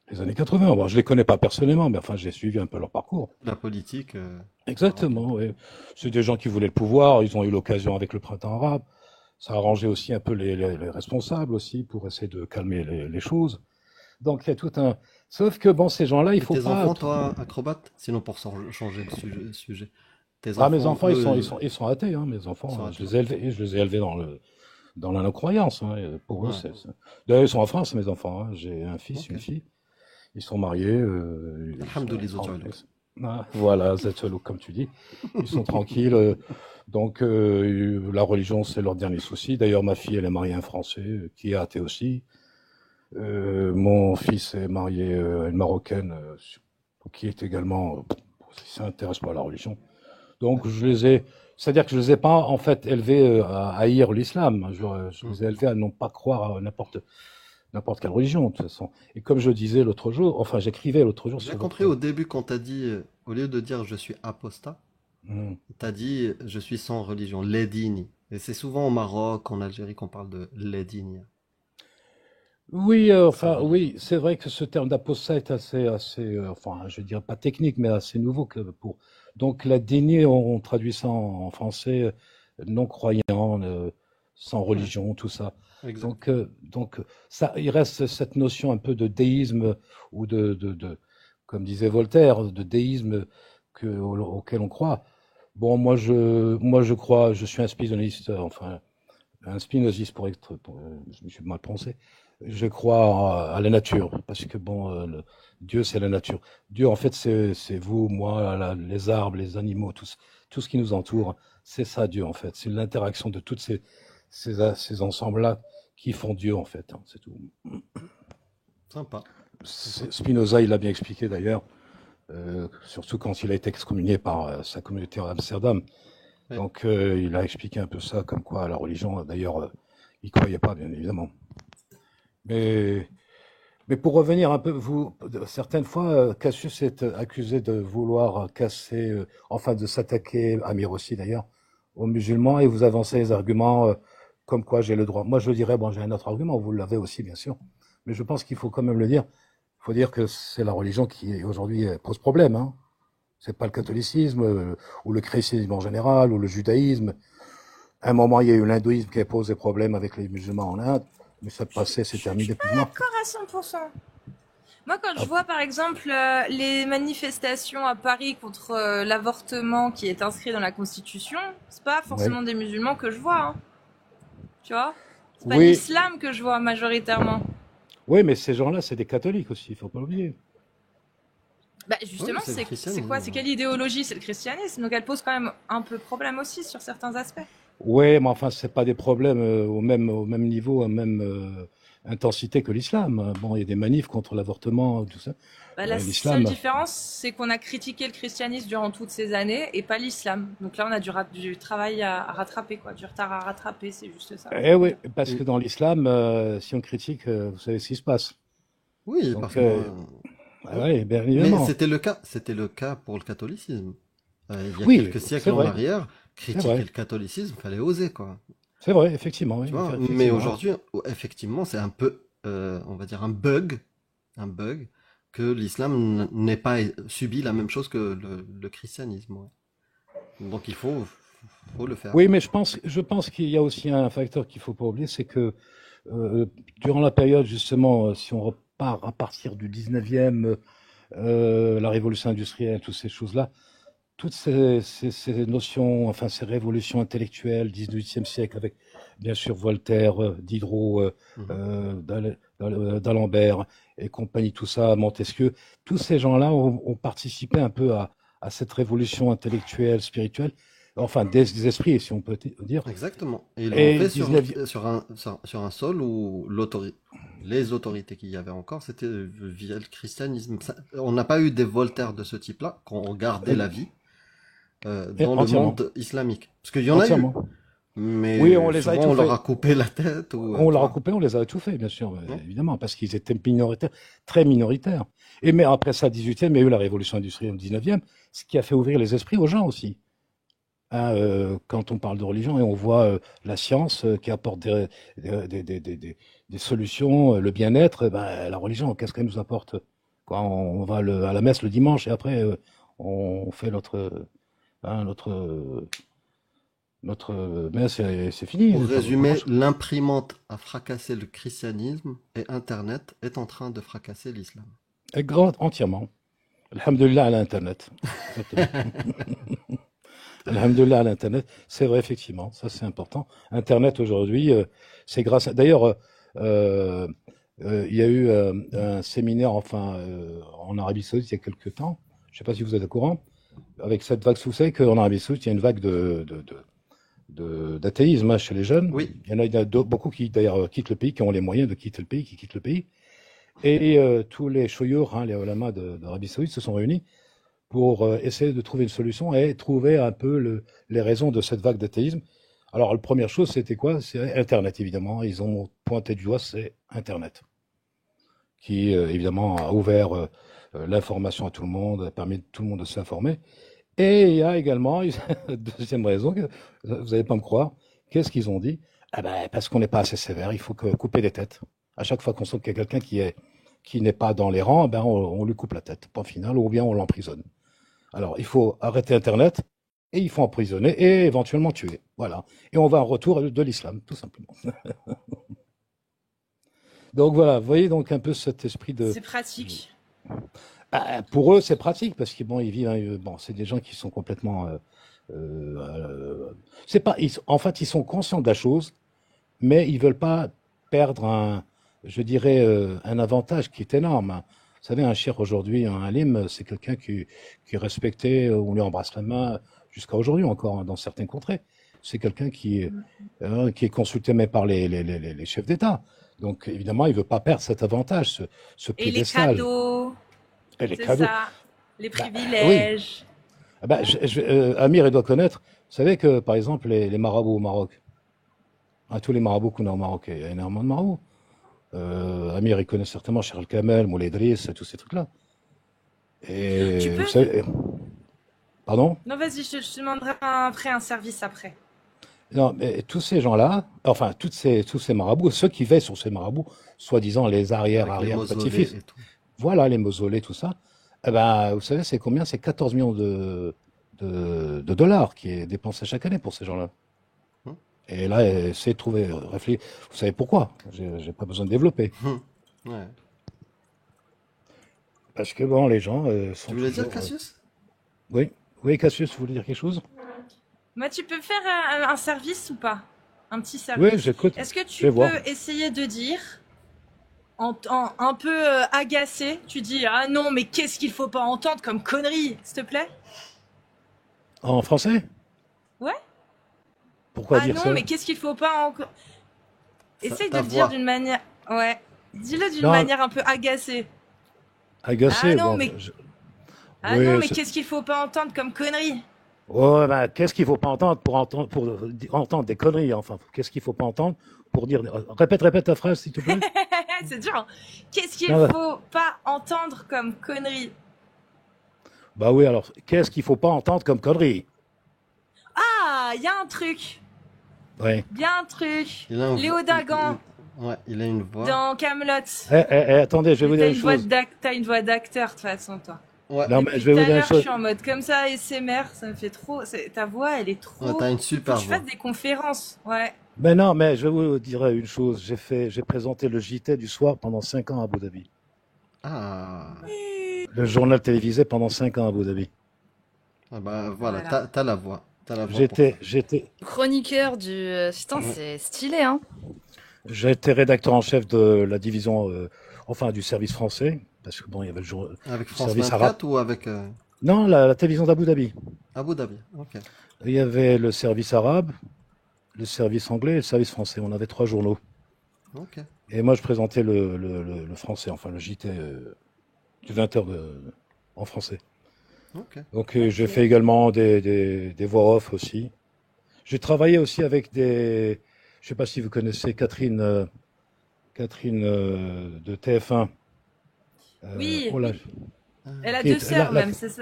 les années 80. Bon, je les connais pas personnellement, mais enfin, j'ai suivi un peu leur parcours. La politique. Exactement, oui. C'est des gens qui voulaient le pouvoir, ils ont eu l'occasion avec le printemps arabe. Ça a arrangé aussi un peu les responsables aussi pour essayer de calmer les choses. Donc, il y a tout un. Sauf que, bon, ces gens-là, il Et faut tes pas. enfants, toi, acrobate? Sinon, pour changer de sujet. Tes Ah, mes enfants, enfants, eux, ils sont athées, hein, mes ils enfants. sont Je athées. les ai élevés, je les ai élevés dans la non-croyance. Hein, et pour eux, Ouais, D'ailleurs, ils sont en France, mes enfants. Hein. J'ai un fils, ok. une fille. Ils sont mariés, ils sont Alhamdoulilah, tranquilles. Ah, voilà, Zetolo, comme tu dis. Ils sont tranquilles. Donc, la religion, c'est leur dernier souci. D'ailleurs, ma fille, elle est mariée à un Français qui est athée aussi. Mon fils est marié à une Marocaine qui est également, qui s'intéresse pas à la religion. Donc, c'est-à-dire que je les ai pas, en fait, élevés à haïr l'islam. Je les ai élevés à non pas croire à n'importe quelle religion, de toute façon. Et comme je disais l'autre jour, enfin, j'écrivais l'autre jour J'ai sur compris au début quand t'as dit, au lieu de dire je suis apostat, Hmm. t'as dit je suis sans religion, ledini. Et c'est souvent au Maroc, en Algérie qu'on parle de ledini, Oui, sans enfin, religion. oui, c'est vrai que ce terme d'apostat est assez, enfin, je dirais pas technique, mais assez nouveau donc, la déni, on traduit ça en français, non-croyant, sans Ouais, religion, tout ça. exact. Donc, ça, il reste cette notion un peu de déisme ou comme disait Voltaire, de déisme auquel on croit. Bon, moi, je crois, je suis un spinoziste, enfin, un spinoziste je me suis mal prononcé. Je crois à la nature, parce que bon, Dieu, c'est la nature. Dieu, en fait, c'est vous, moi, les arbres, les animaux, tout ce qui nous entoure. C'est ça, Dieu, en fait. C'est l'interaction de toutes ces ensembles-là qui font Dieu, en fait. Hein, c'est tout. Sympa, sympa. Spinoza, il l'a bien expliqué d'ailleurs, surtout quand il a été excommunié par sa communauté à Amsterdam. Ouais. Donc, il a expliqué un peu ça, comme quoi la religion, d'ailleurs, il ne croyait pas, bien évidemment. Mais, mais pour revenir un peu, certaines fois, Cassius est accusé de vouloir casser, enfin de s'attaquer, Amir aussi d'ailleurs, aux musulmans, et vous avancez les arguments comme quoi j'ai le droit. Moi, je dirais, bon, j'ai un autre argument, vous l'avez aussi, bien sûr, mais je pense qu'il faut quand même le dire. Il faut dire que c'est la religion qui aujourd'hui pose problème. Hein. C'est pas le catholicisme ou le christianisme en général ou le judaïsme. À un moment, il y a eu l'hindouisme qui a posé problème avec les musulmans en Inde, mais ça passait, c'est Je suis terminé pas plus ou moins. d'accord à 100%. Moi, quand Ah, je vois par exemple les manifestations à Paris contre l'avortement qui est inscrit dans la Constitution, c'est pas ouais. forcément des musulmans que je vois, hein. Tu vois? C'est pas Oui, l'islam que je vois majoritairement. oui, mais ces gens-là, c'est des catholiques aussi, il faut pas l'oublier. Bah Oui, justement, c'est le c'est christianisme. quoi? C'est quelle idéologie? C'est le christianisme. Donc elle pose quand même un peu problème aussi sur certains aspects. Oui, mais enfin, c'est pas des problèmes au même niveau, à même intensité que l'islam. Bon, il y a des manifs contre l'avortement, tout ça. Bah, la seule L'islam, différence, c'est qu'on a critiqué le christianisme durant toutes ces années et pas l'islam. Donc là, on a du travail à rattraper, quoi, du retard à rattraper, c'est juste ça. eh oui, parce que Et- dans l'islam, si on critique, vous savez ce qui se passe. Oui, Donc, parce que moi, ah oui. ouais, bien Mais évidemment. c'était le cas pour le catholicisme. Il y a Oui, quelques siècles c'est en vrai, arrière, c'est critiquer vrai. le catholicisme, fallait oser, quoi. C'est vrai, effectivement, oui, Tu vois, mais effectivement. aujourd'hui, effectivement, c'est un peu, on va dire, un bug, que l'islam n'ait pas subi la même chose que le christianisme. Ouais. Donc faut le faire. Oui, mais je pense qu'il y a aussi un facteur qu'il faut pas oublier, c'est que durant la période, justement, si on repart à partir du 19e, la révolution industrielle, toutes ces choses-là, toutes ces notions, enfin ces révolutions intellectuelles, 18e siècle, avec bien sûr Voltaire, Diderot, Mhm. d'Alembert et compagnie, tout ça, Montesquieu, tous ces gens-là ont participé un peu à cette révolution intellectuelle, spirituelle, enfin des esprits, si on peut dire. Exactement. Et ils l'ont Et fait 19e, sur un sol où les autorités qu'il y avait encore, c'était via le christianisme. On n'a pas eu des Voltaires de ce type-là, qui ont gardé la vie dans le entièrement, monde islamique. Parce qu'il y en a eu, entièrement. Oui, mais on les a souvent on leur a étouffés. coupé la tête, ou, On tu l'a vois. recoupé, on les a étouffés, bien sûr, Non. évidemment, parce qu'ils étaient minoritaires, très minoritaires. Et mais après ça, 18e, il y a eu la révolution industrielle au 19e, ce qui a fait ouvrir les esprits aux gens aussi. Hein, quand on parle de religion et on voit la science qui apporte des solutions, le bien-être, ben, la religion, qu'est-ce qu'elle nous apporte? Quoi, on va à la messe le dimanche et après on fait notre Mais c'est fini. Pour Enfin, résumer, franchement, l'imprimante a fracassé le christianisme et Internet est en train de fracasser l'islam. entièrement. Alhamdulillah à l'Internet. Exactement. Alhamdulillah à l'Internet. C'est vrai, effectivement. Ça, c'est important. Internet, aujourd'hui, c'est grâce à... D'ailleurs, euh, il y a eu un séminaire, enfin, en Arabie Saoudite il y a quelques temps. Je ne sais pas si vous êtes au courant. Avec cette vague, vous savez qu'en Arabie Saoudite, il y a une vague d'athéisme chez les jeunes. Oui. Il y en a beaucoup qui, d'ailleurs, quittent le pays, qui ont les moyens de quitter le pays, qui quittent le pays. Et tous les choyours, les ulamas d'Arabie Saoudite se sont réunis pour essayer de trouver une solution et trouver un peu les raisons de cette vague d'athéisme. Alors, la première chose, c'était quoi? C'est Internet, évidemment. Ils ont pointé du doigt, c'est Internet, qui, évidemment, a ouvert l'information à tout le monde, a permis à tout le monde de s'informer. Et il y a également une deuxième raison, que vous n'allez pas me croire. Qu'est-ce qu'ils ont dit? Ah ben, parce qu'on n'est pas assez sévère, il faut couper des têtes. À chaque fois qu'on sent qu'il y a quelqu'un qui n'est pas dans les rangs, ben on lui coupe la tête, point final, ou bien on l'emprisonne. Alors, il faut arrêter Internet, et il faut emprisonner, et éventuellement tuer. Voilà. Et on va en retour de l'islam, tout simplement. Donc voilà, vous voyez donc un peu cet esprit de... C'est pratique. Pour eux, c'est pratique, parce qu'ils ils vivent... Bon, c'est des gens qui sont complètement... c'est pas, en fait, ils sont conscients de la chose, mais ils veulent pas perdre je dirais, un avantage qui est énorme. Vous savez, un cheikh aujourd'hui, un alim, c'est quelqu'un qui est respecté, on lui embrasse la main, jusqu'à aujourd'hui encore, dans certaines contrées. C'est quelqu'un qui est consulté même par les chefs d'État. Donc, évidemment, il veut pas perdre cet avantage, ce Et les piédestal. cadeaux. Et les C'est cadeaux. ça. Les Oui. privilèges. Amir, il doit connaître. Vous savez que, par exemple, les marabouts au Maroc, tous les marabouts qu'on a au Maroc, il y a énormément de marabouts. Amir, il connaît certainement Charles Kamel, Moulay Idriss, tous ces trucs-là. Et Tu peux? vous savez, pardon? Non, vas-y, je te demanderai après un service après. Non, mais tous ces gens-là, enfin, tous ces marabouts, ceux qui veillent sur ces marabouts, soi-disant les Avec les arrière mausolées petits-fils, et tout. voilà, les mausolées, tout ça, eh ben, vous savez, c'est combien? C'est 14 millions de dollars qui est dépensé chaque année pour ces gens-là. Hum, Et là, essayez de trouver, réfléchir. Vous savez pourquoi? J'ai pas besoin de développer. Ouais. Parce que bon, les gens Tu sont voulais dire, toujours. Cassius? Oui, oui, Cassius, vous voulez dire quelque chose? Moi, tu peux faire un service ou pas? Un petit Oui, service. j'écoute. Est-ce que Je tu vais voir. peux essayer de dire, un peu agacé, tu dis, ah non, mais qu'est-ce qu'il faut pas entendre comme connerie, s'il te plaît? En français? Ouais? Pourquoi Ah dire non, ça? mais qu'est-ce qu'il faut pas encore... Essaye de Ta le dire voix. d'une manière... Ouais. Dis-le d'une Non, manière un peu agacée. Ah agacé, non, bon. mais... Ah non, Oui, mais qu'est-ce qu'il faut pas entendre comme connerie? ouais, ben, qu'est-ce qu'il faut pas entendre pour entendre des conneries, enfin? Qu'est-ce qu'il faut pas entendre pour dire. Répète ta phrase, s'il te plaît. C'est dur, hein. Qu'est-ce qu'il Non, faut pas entendre comme connerie? bah oui, alors, qu'est-ce qu'il faut pas entendre comme conneries? Ah, il y a un truc. Oui. Il y a un truc. Il a un Léo Dagan, Ouais, il a une voix. dans Camelot. Attendez, je vais vous dire une chose. T'as une voix d'acteur, de toute façon, toi. Ouais. Non, mais Depuis je vais tout vous à dire une l'heure, je chose. suis en mode comme ça, ASMR, ça me fait trop... Ta voix, elle est Ouais, trop... t'as une Faut super que tu voix. fasses des conférences, ouais. Mais non, mais je vais vous dire une chose. J'ai présenté le JT du soir pendant 5 ans à Abu Dhabi. Ah. Le journal télévisé pendant 5 ans à Abu Dhabi. Ah bah voilà, Voilà. t'as la voix. T'as la voix pour ça. Chroniqueur du... Putain, c'est stylé, hein. J'ai été rédacteur en chef de la division, enfin du service français, parce que bon, il y avait Avec le France service 24 arabe. ou avec Non, la télévision d'Abu Dhabi. Abu Dhabi? Ok. Il y avait le service arabe, le service anglais et le service français. On avait 3 journaux. Ok. Et moi, je présentais le français, enfin le JT du 20h en français. Ok. Donc j'ai fait également des voix off aussi. J'ai travaillé aussi avec je sais pas si vous connaissez Catherine de TF1. Oui, Oh là, elle a qui 2 est sœurs même, c'est ça.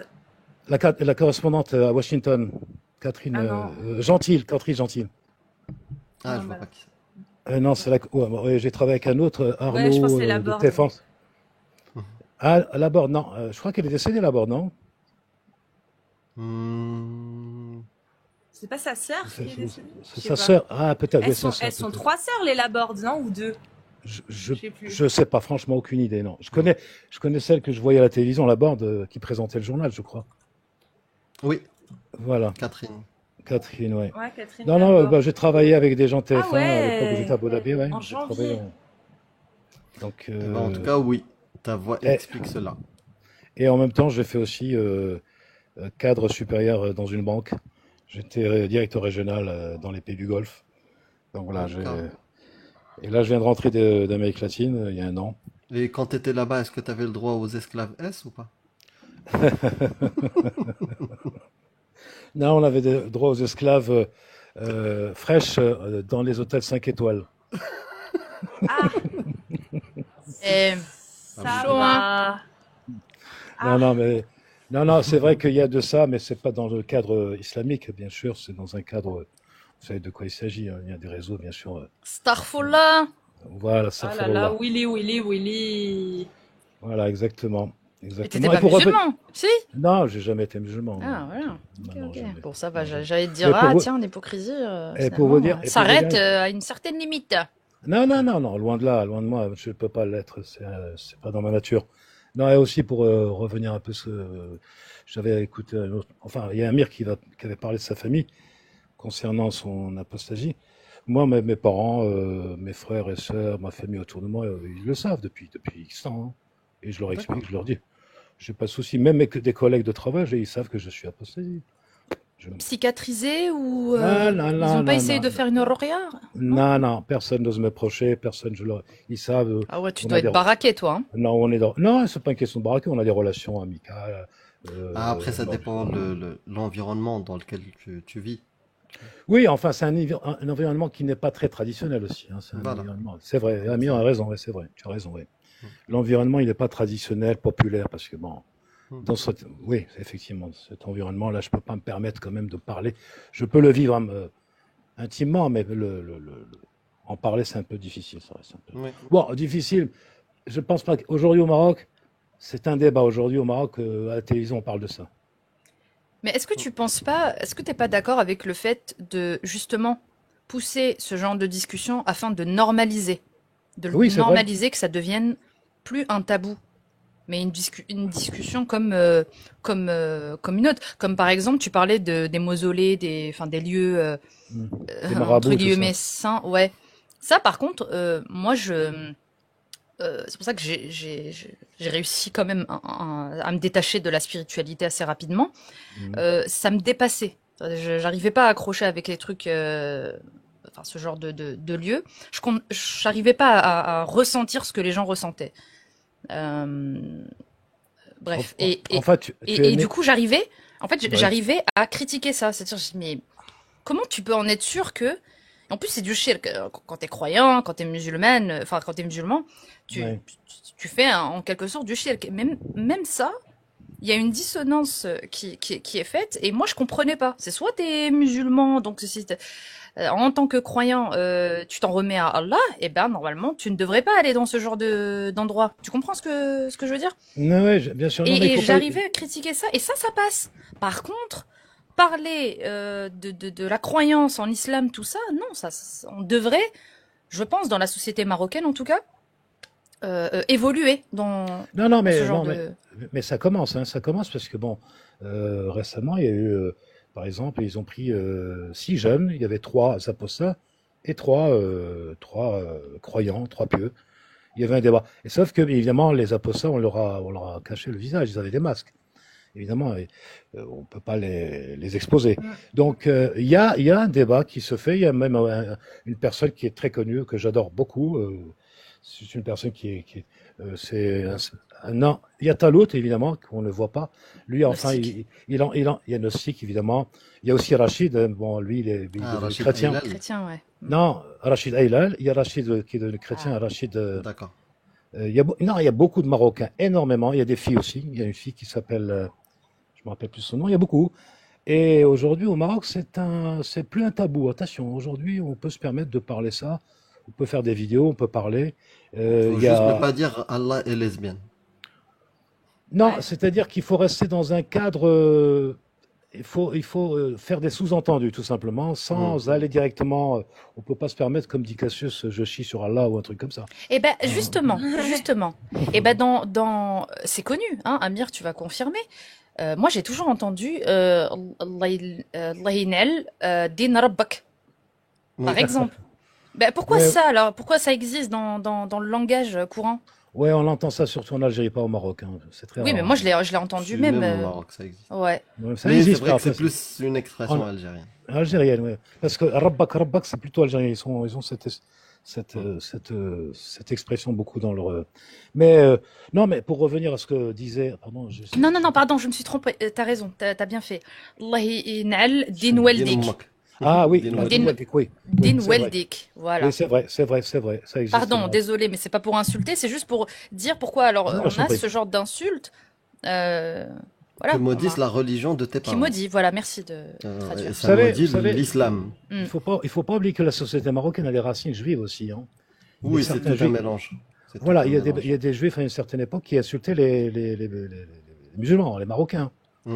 la correspondante à Washington, Catherine Ah non. Catherine Gentil. Ah, Non, je vois bah, pas qui c'est. Non, c'est ouais, j'ai travaillé avec un autre, Ouais, je pense que c'est Arnaud la de Borde. TF1. Ah, Laborde, non, je crois qu'elle est décédée, Laborde, non? Hmm. C'est pas sa sœur qui est décédée? C'est sa sœur. Ah, peut-être. Elles Oui, sont, sa sœur, elles sont peut-être. 3 sœurs, les Laborde, non? Ou 2? Je sais plus. je sais pas, franchement, aucune idée, non. Je connais celle que je voyais à la télévision, la Borde, qui présentait le journal, je crois. Oui. Voilà. Catherine, ouais. Ouais, Catherine Non, non, Laborde. j'ai travaillé avec des gens de TF1 Ah ouais, à l'époque où j'étais à Abu Dhabi, ouais. en J'ai travaillé. janvier. Donc, Eh ben, en tout cas, oui, ta voix explique cela. Et en même temps, j'ai fait aussi cadre supérieur dans une banque. J'étais directeur régional dans les pays du Golfe. Donc voilà, et là, je viens de rentrer d'Amérique latine il y a un an. Et quand tu étais là-bas, est-ce que tu avais le droit aux esclaves S ou pas? Non, on avait droit aux esclaves fraîches dans les hôtels 5 étoiles. Ça va. Non, c'est vrai qu'il y a de ça, mais c'est pas dans le cadre islamique, bien sûr. C'est dans un cadre. Vous savez de quoi il s'agit. Hein. Il y a des réseaux, bien sûr. Starfolla. Voilà, Ah là Starfolla. là, Willy. Voilà, exactement. Et t'étais pas musulman, si? Non, j'ai jamais été musulman. Ah, voilà. Non, Ok. jamais. Bon, ça va, j'allais te dire, tiens, l'hypocrisie, Et pour vous dire, finalement, s'arrête à une certaine limite. Non, loin de là, loin de moi, je ne peux pas l'être, c'est pas dans ma nature. Non, et aussi pour revenir un peu, j'avais écouté enfin, il y a Amir qui avait parlé de sa famille concernant son apostasie. Moi, mes parents, mes frères et sœurs, ma famille autour de moi, ils le savent depuis X temps, hein. Et je leur explique, je leur dis, j'ai pas de souci. Même des collègues de travail, ils savent que je suis apostasie. Psychiatrisé ou Non, ils n'ont pas essayé de faire une ruqya? Non, personne n'ose m'approcher, ils savent. Ah ouais, tu dois être baraqué, toi. Hein. Non, non, c'est pas une question de baraqué, on a des relations amicales. Après, ça dépend de l'environnement dans lequel tu vis. Oui, enfin, c'est un environnement qui n'est pas très traditionnel aussi. Hein, c'est vrai, Amir a raison, ouais, c'est vrai, tu as raison, ouais. L'environnement, il n'est pas traditionnel, populaire, parce que bon, oui, effectivement, cet environnement-là, je peux pas me permettre quand même de parler. Je peux le vivre intimement, mais en parler, c'est un peu difficile. Ça reste un peu... Oui. Bon, difficile. Je pense pas qu'aujourd'hui au Maroc, c'est un débat. Aujourd'hui au Maroc, à la télévision, on parle de ça. Mais est-ce que tu penses pas, est-ce que tu n'es pas d'accord avec le fait de justement pousser ce genre de discussion afin de normaliser, que ça devienne plus un tabou, mais une discussion comme une autre. Comme par exemple, tu parlais des mausolées, des lieux entre guillemets saints. Ouais. Ça, par contre, moi, c'est pour ça que j'ai réussi quand même à me détacher de la spiritualité assez rapidement. Ça me dépassait. J'arrivais pas à accrocher avec les trucs, ce genre de lieux. J'arrivais pas à ressentir ce que les gens ressentaient. Bref. Et du coup, j'arrivais à critiquer ça. C'est-à-dire, je me dis, mais comment tu peux en être sûr que... En plus, c'est du shirk. Quand t'es croyant, quand t'es musulmane, quand t'es musulman, tu fais en quelque sorte du shirk. Même ça, il y a une dissonance qui est faite, et moi, je comprenais pas. C'est soit t'es musulman, donc si en tant que croyant, tu t'en remets à Allah, et ben normalement, tu ne devrais pas aller dans ce genre d'endroit. Tu comprends ce que je veux dire? Oui, bien sûr. Et j'arrivais à critiquer ça, et ça passe. Par contre, parler de la croyance en islam, tout ça, non, on devrait, je pense, dans la société marocaine en tout cas, évoluer dans ce genre de... Mais ça commence, hein, ça commence parce que bon, récemment, il y a eu, par exemple, ils ont pris 6 jeunes, il y avait 3 apostats et 3 croyants, 3 pieux. Il y avait un débat. Et sauf que, évidemment, les apostats, on leur a caché le visage, ils avaient des masques. Évidemment, on ne peut pas les exposer. Donc, il y a un débat qui se fait. Il y a même une personne qui est très connue, que j'adore beaucoup. C'est une personne c'est un Yatalout, évidemment, qu'on ne voit pas. Lui, enfin, il y a Gnostique, évidemment. Il y a aussi Rachid. Bon, lui, il est chrétien. Chrétien, ouais. Non, Rachid Aylal. Il y a Rachid qui est devenu chrétien. Rachid. D'accord. Il y a beaucoup de Marocains, énormément. Il y a des filles aussi. Il y a une fille qui s'appelle, je me rappelle plus son nom. Il y a beaucoup. Et aujourd'hui, au Maroc, c'est plus un tabou. Attention, aujourd'hui, on peut se permettre de parler ça. On peut faire des vidéos, on peut parler. Faut juste ne pas dire Allah est lesbienne. Non, c'est-à-dire qu'il faut rester dans un cadre il faut faire des sous-entendus, tout simplement, sans aller directement. On peut pas se permettre, comme dit Cassius, je chie sur Allah ou un truc comme ça. Eh ben, justement. Eh ben, c'est connu, hein, Amir, tu vas confirmer. Moi, j'ai toujours entendu Allah yin'al din rabbak, par exemple. Ben, pourquoi Ouais. ça, alors? Pourquoi ça existe dans le langage courant? Ouais, on entend ça surtout en Algérie, pas au Maroc, hein. C'est très Oui, rare. mais moi, je l'ai entendu Si, même. même au Maroc, ça existe. Ouais. Ouais, ça Mais c'est existe, vrai que après, c'est plus une expression algérienne. Algérienne, ouais. Parce que rabbak, c'est plutôt algérien. Ils ont cette expression beaucoup dans leur. Mais non, mais pour revenir à ce que disait, pardon, Non, pardon, je me suis trompée. T'as raison, t'as bien fait. Allah yin'al din waldik. Ah oui, Din Waldik, oui. Din Oui, c'est vrai. waldik, voilà. Oui, c'est vrai, ça existe. Pardon, vraiment. désolé, mais c'est pas pour insulter, c'est juste pour dire pourquoi alors Non, on je t'en a prie. ce genre d'insulte. Voilà. Que maudisse la religion de tes Qui parents. maudit, voilà, merci de traduire. Et ça maudit l'islam. Il faut pas oublier que la société marocaine a des racines juives aussi, hein. Oui, Et c'est certains tout un juifs- mélange. C'est Voilà, tout un mélange. il y a des juifs à une certaine époque qui insultaient les musulmans, les marocains.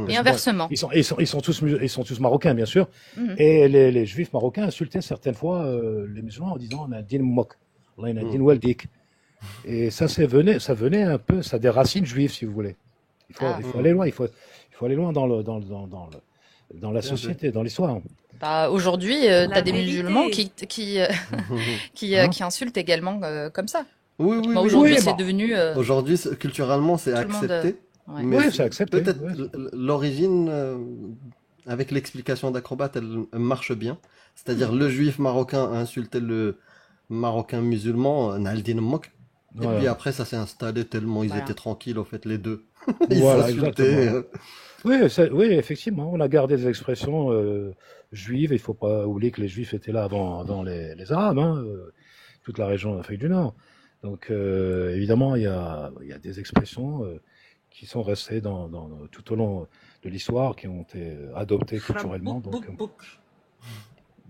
Et inversement. Ils sont tous marocains, bien sûr. Mhm. Et les juifs marocains insultaient certaines fois les musulmans en disant on a un din mok, on a un din waldik. Et ça venait un peu, ça a des racines juives, si vous voulez. Il faut aller loin, il faut aller loin dans la société, dans l'histoire. Bah, aujourd'hui, t'as des musulmans qui insultent également comme ça. Oui, oui, Bah, oui. aujourd'hui, Oui, c'est bah. devenu. Aujourd'hui, culturellement, c'est tout le monde, accepté. ouais. Mais Oui, c'est accepté, peut-être ouais. l'origine, avec l'explication d'Acrobate, elle marche bien. C'est-à-dire, le juif marocain a insulté le marocain musulman, Naldin Mok. Et Voilà. puis après, ça s'est installé tellement ils Voilà. étaient tranquilles, au fait, les deux. Ils Voilà, s'insultaient. exactement. Oui, effectivement, on a gardé des expressions juives. Il faut pas oublier que les juifs étaient là avant les Arabes, hein, toute la région d'Afrique du Nord. Donc, évidemment, il y a des expressions qui sont restées tout au long de l'histoire, qui ont été adoptées culturellement. Donc,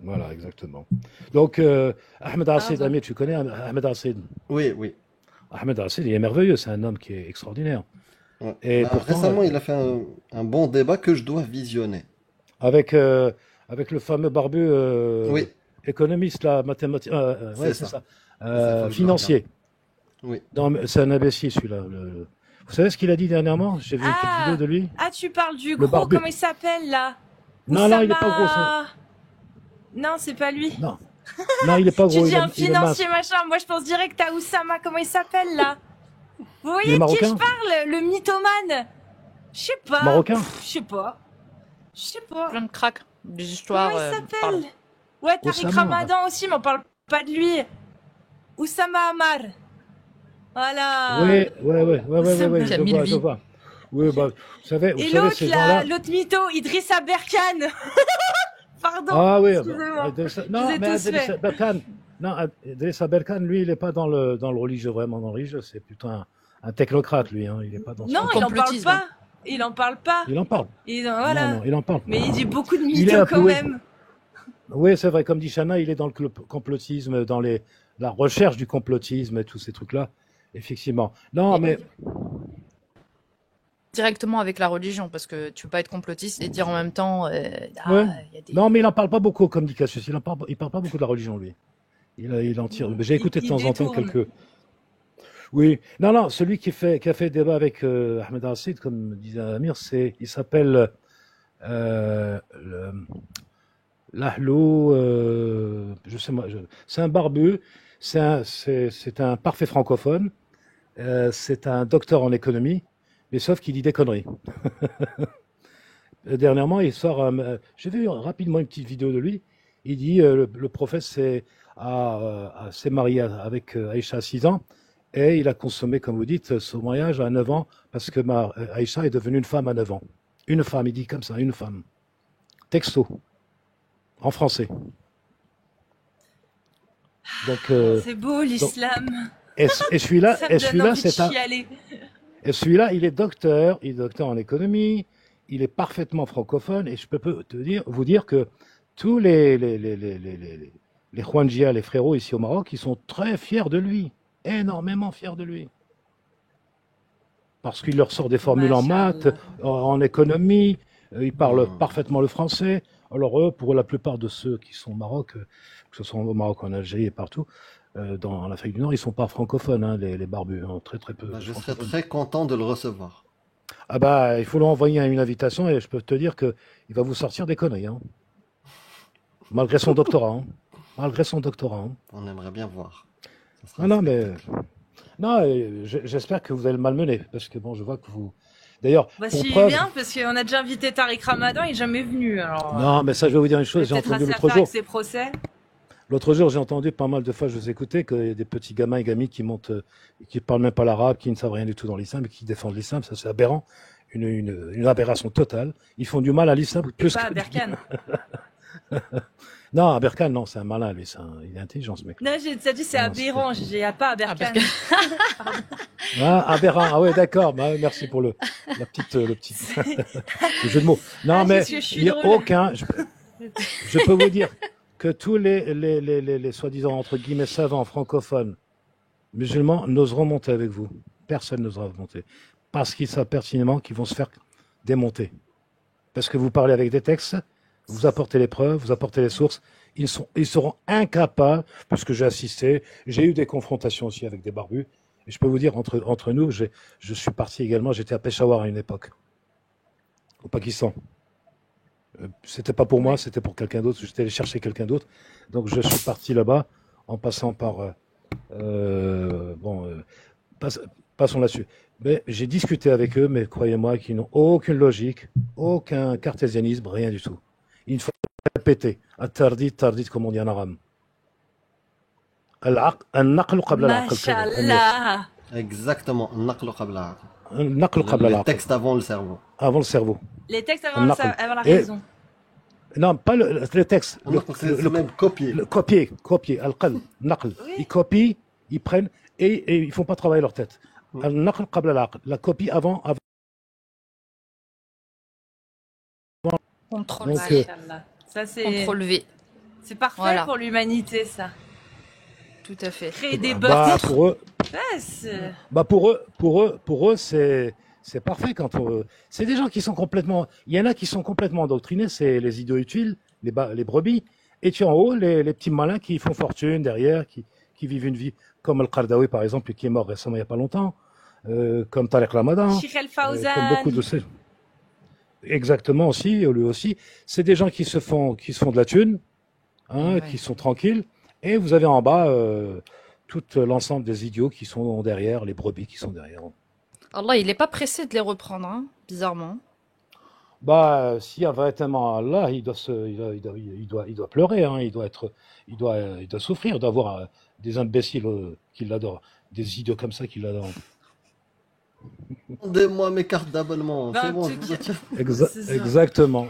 voilà, exactement. Donc, Ahmed Assid, Amir, tu connais Ahmed Assid? Oui, oui. Ahmed Assid, il est merveilleux. C'est un homme qui est extraordinaire. Ouais. Et Bah, pourtant, récemment, il a fait un bon débat que je dois visionner. avec le fameux barbu Oui. économiste, là, mathématicien, ouais, c'est ça. ça, C'est ça, faut que je financier. Oui. C'est un imbécile, celui-là. Vous savez ce qu'il a dit dernièrement? J'ai vu une petite vidéo de lui. Ah, tu parles du Le gros, barbu. comment il s'appelle là? Non, il est pas gros. Non, c'est pas lui. Non, il est pas Tu gros. dis il est un financier mince. machin, moi je pense direct à Oussama, comment il s'appelle là? Vous Il voyez est de qui je marocain? parle? Le mythomane? Je sais pas. Marocain? Je sais pas. Je sais pas. Plein de cracks, des histoires. Comment il s'appelle? pardon. Ouais, Tariq Oussama. Ramadan aussi, mais on parle pas de lui. Oussama Amar. Voilà. Oui, ouais, Qui a mis je lui. vois. Oui, bah, vous savez, Et ces l'autre gens-là. là, l'autre mytho, Idrissa Berkane. Pardon. Ah oui, Excusez-moi. non, Je les ai mais tous Idrissa faits. Berkane, non, Idrissa Berkane, lui, il est pas dans le religieux, vraiment dans le religieux, c'est plutôt un technocrate, lui, hein, il est pas dans Non, ce- il en parle pas. Il en parle pas. Il en parle. Voilà. Non, il en parle. Mais il dit beaucoup de Il est mythos un quand peu- même. Oui, c'est vrai, comme dit Chana, il est dans le complotisme, dans la recherche du complotisme et tous ces trucs-là, effectivement. Non, mais Directement avec la religion, parce que tu peux pas être complotiste et dire en même temps. ouais. y a des- Non, mais il en parle pas beaucoup, comme dit Cassius, il parle pas beaucoup de la religion, lui. Il en tire. J'ai écouté de il temps en temps détourne. quelques. Oui, non, celui qui a fait débat avec Ahmed Assid, comme disait Amir, il s'appelle Lahlou, je sais moi, c'est un barbu, c'est un parfait francophone, c'est un docteur en économie, mais sauf qu'il dit des conneries. Dernièrement, il sort, j'ai vu rapidement une petite vidéo de lui, il dit, le prophète s'est marié avec Aïcha à 6 ans, et il a consommé, comme vous dites, ce mariage à 9 ans, parce que Aïcha est devenue une femme à 9 ans. Une femme, il dit comme ça, une femme. Texto. En français. Donc, C'est beau l'islam. et celui-là, Ça me donne envie de c'est un. chialer. Et celui-là, il est docteur en économie, il est parfaitement francophone, et je peux vous dire que tous les Juanjia, les frérots ici au Maroc, ils sont très fiers de lui, énormément fiers de lui. Parce qu'il leur sort des formules en maths, en économie, Ils parlent parfaitement le français. Alors eux, pour la plupart de ceux qui sont au Maroc, que ce soit au Maroc, en Algérie et partout, dans l'Afrique du Nord, ils sont pas francophones, hein, les barbus, hein, très très peu Bah, je serais francophones. très content de le recevoir. Ah bah, il faut lui envoyer une invitation et je peux te dire que il va vous sortir des conneries, hein, malgré son doctorat, hein. Malgré son doctorat, hein. On aimerait bien voir. Ça sera Ah un non, mais spectacle. non, j'espère que vous allez le malmener, parce que bon, je vois que vous. D'ailleurs, Bah, pour s'il est preuve, bien, parce qu'on a déjà invité Tariq Ramadan, il est jamais venu. Alors, non, mais ça, je vais vous dire une il a chose. J'ai peut-être entendu assez à l'autre faire avec jour. ses procès. L'autre jour, j'ai entendu pas mal de fois, je vous écoutais, qu'il y a des petits gamins et gamines qui montent, qui parlent même pas l'arabe, qui ne savent rien du tout dans l'islam, et qui défendent l'islam. Ça, c'est aberrant. Une aberration totale. Ils font du mal à l'islam Et plus pas à que. Berkane. Non, Berkane, non, c'est un malin, lui. Il est intelligent, ce mec. Non, t'as dit c'est Non, aberrant, j'ai pas à Berkane. Ah, aberrant. Ah ouais, d'accord. Bah, merci pour le petit le jeu de mots. Non, Ah, mais parce que je suis il n'y a drôle. aucun. Je peux vous dire que tous les soi-disant entre guillemets savants francophones musulmans n'oseront monter avec vous. Personne n'osera monter parce qu'ils savent pertinemment qu'ils vont se faire démonter. Parce que vous parlez avec des textes, vous apportez les preuves, vous apportez les sources. Ils seront incapables, puisque j'ai assisté, j'ai eu des confrontations aussi avec des barbus. Et je peux vous dire, entre nous, je suis parti également, j'étais à Peshawar à une époque, au Pakistan. C'était pas pour moi, c'était pour quelqu'un d'autre. J'étais allé chercher quelqu'un d'autre. Donc je suis parti là-bas en passant par. Passons là-dessus. Mais j'ai discuté avec eux, mais croyez-moi qu'ils n'ont aucune logique, aucun cartésianisme, rien du tout. Il faut répéter. Tardit, comme on dit en arabe. النقل قبل العقل. Mashallah. Exactement. النقل قبل العقل. النقل قبل Le العقل. texte avant le cerveau. Avant le cerveau. Les textes النقل. avant la Et- raison. Non, pas le texte. C'est même copier. Le copier. Al-qal, naql. Ils copient, ils prennent et ils font pas travailler leur tête. Al-naql qabla al-aql. La copie avant. Contrôle Donc, C. Mashallah. Ça, c'est. Contrôle V. C'est parfait Voilà. pour l'humanité, ça. Tout à fait. Créer des Bah, bots. pour eux, Ouais, c'est- pour eux, c'est parfait quand c'est des gens qui sont complètement. Il y en a qui sont complètement endoctrinés, c'est les idiots utiles, les brebis. Et tu as en haut les petits malins qui font fortune derrière, qui vivent une vie comme Al-Qardawi par exemple, qui est mort récemment il n'y a pas longtemps, comme Tariq Ramadan, Sheikh El comme Fawzan. beaucoup de ces. Exactement aussi, lui aussi. C'est des gens qui se font de la thune, hein, Ouais. qui sont tranquilles. Et vous avez en bas tout l'ensemble des idiots qui sont derrière, les brebis qui sont derrière. Allah, il est pas pressé de les reprendre, hein, bizarrement. Bah, s'il y a véritablement Allah, il doit pleurer, hein, il doit souffrir d'avoir des imbéciles qui l'adorent, des idiots comme ça qui l'adorent. Demandez-moi mes cartes d'abonnement. Bah, C'est en bon, tout je vous cas- tiens. C'est ça. Exactement.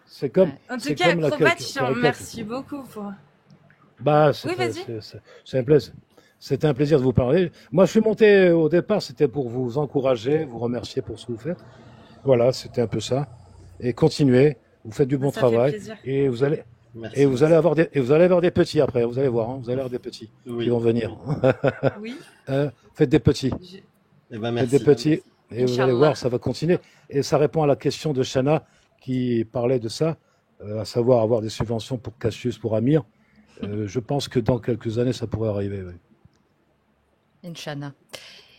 C'est comme, En tout c'est cas, comme la Acrobat, je te caricature. remercie beaucoup pour. Bah, Oui, vas-y. c'est un plaisir. C'était un plaisir de vous parler. Moi, je suis monté au départ, c'était pour vous encourager, vous remercier pour ce que vous faites. Voilà, c'était un peu ça. Et continuez, vous faites du bon Ça fait travail plaisir. et vous allez Merci. et vous allez avoir des petits après. Vous allez voir, hein, vous allez avoir des petits Oui. qui vont venir. Oui. Faites des petits, Eh ben, faites merci. des petits et vous allez Inch'Allah. voir, ça va continuer. Et ça répond à la question de Shana qui parlait de ça, à savoir avoir des subventions pour Cassius, pour Amir. Je pense que dans quelques années, ça pourrait arriver. Oui. Inch'Allah.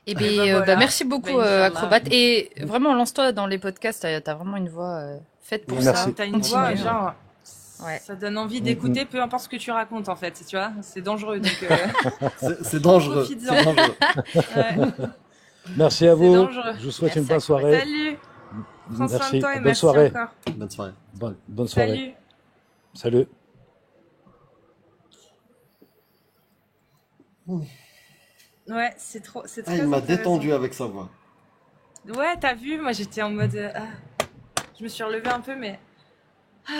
Eh ben bien, voilà. merci beaucoup, Ben, Inch'Allah. Acrobat. Et vraiment, lance-toi dans les podcasts. T'as vraiment une voix faite pour Merci. ça. T'as une Continue. voix, genre. Ouais. Ça donne envie d'écouter, peu importe ce que tu racontes, en fait. Tu vois, c'est dangereux. Donc, C'est dangereux. Profites-en. C'est dangereux. ouais. Merci à C'est vous. dangereux. Je vous souhaite Merci, une bonne soirée. Salut. Prends soin Merci. de toi et Bonne merci soirée. encore. Bonne soirée. Bonne soirée. Salut. Salut. Ouais, c'est trop. C'est Ah, très il m'a intéressant. détendu avec sa voix. Ouais, t'as vu, moi j'étais en mode. Je me suis relevée un peu, mais. Ah.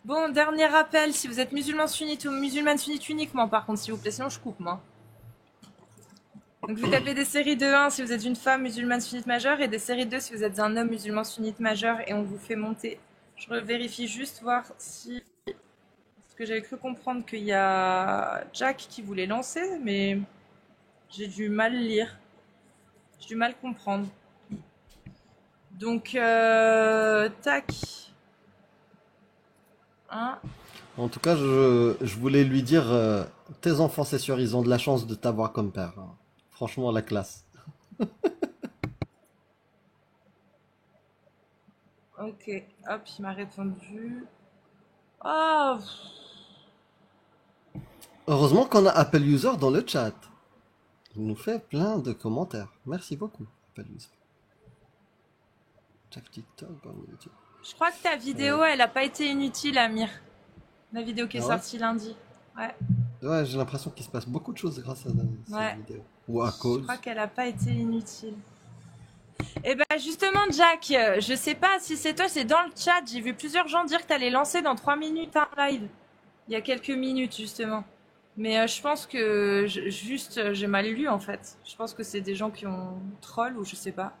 Bon, dernier rappel, si vous êtes musulman sunnite ou musulmane sunnite uniquement, par contre, s'il vous plaît, sinon je coupe, moi. Donc vous tapez des séries de 1 si vous êtes une femme musulmane sunnite majeure et des séries de 2 si vous êtes un homme musulman sunnite majeur et on vous fait monter. Je vérifie juste voir si. Parce que j'avais cru comprendre qu'il y a Jack qui voulait lancer, mais j'ai du mal lire. J'ai du mal comprendre. Donc, tac. Hein? En tout cas, je voulais lui dire, tes enfants, c'est sûr, ils ont de la chance de t'avoir comme père, hein. Franchement, la classe. Ok, hop, il m'a répondu. Oh, Heureusement qu'on a Apple User dans le chat. Il nous fait plein de commentaires. Merci beaucoup, Apple User. Chat TikTok on YouTube. je crois que ta vidéo, elle a pas été inutile, Amir. La vidéo qui est Ah ouais sortie lundi. Ouais, Ouais, j'ai l'impression qu'il se passe beaucoup de choses grâce à ouais. cette vidéo. Ou à Je cause. crois qu'elle a pas été inutile. Et ben justement, Jack, je sais pas si c'est toi, c'est dans le chat. J'ai vu plusieurs gens dire que t'allais lancer dans 3 minutes un live. Il y a quelques minutes, justement. Mais je pense que j'ai mal lu, en fait. Je pense que c'est des gens qui ont troll ou je sais pas.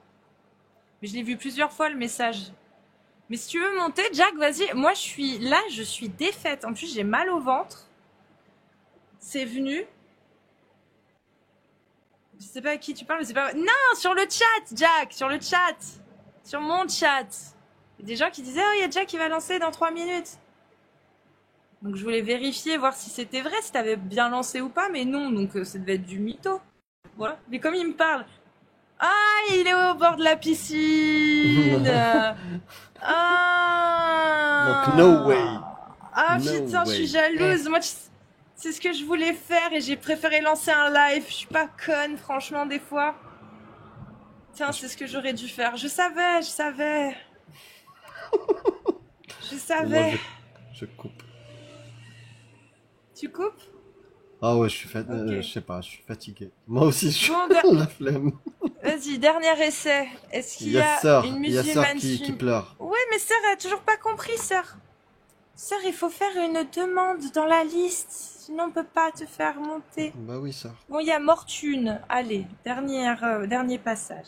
Mais je l'ai vu plusieurs fois, le message. Mais si tu veux monter, Jack, vas-y. Moi, je suis défaite. En plus, j'ai mal au ventre. C'est venu. Je sais pas à qui tu parles, mais c'est pas... Non, sur le chat, Jack, sur le chat. Sur mon chat. Il y a des gens qui disaient, oh, il y a Jack qui va lancer dans 3 minutes. Donc je voulais vérifier, voir si c'était vrai, si t'avais bien lancé ou pas, mais non, donc ça devait être du mytho. Voilà. Mais comme il me parle... Ah, il est au bord de la piscine. Ah. Donc, no way. Ah No putain, je way. suis jalouse. Moi, c'est ce que je voulais faire et j'ai préféré lancer un live. Je suis pas conne, franchement, des fois. Tiens, c'est ce que j'aurais dû faire. Je savais. Je savais. Moi, je coupe. Tu coupes? Ah ouais, Ok. je sais pas, je suis fatigué. Moi aussi, je suis Bon, la flemme. Vas-y, dernier essai. Est-ce qu'il Il y y a a Sœur, une il y a Sœur musulmane qui pleure. Ouais, mais Sœur, elle a toujours pas compris, Sœur. Sœur, il faut faire une demande dans la liste. Sinon, on peut pas te faire monter. Bah oui, Sœur. Bon, il y a Mortune. Allez, dernier passage.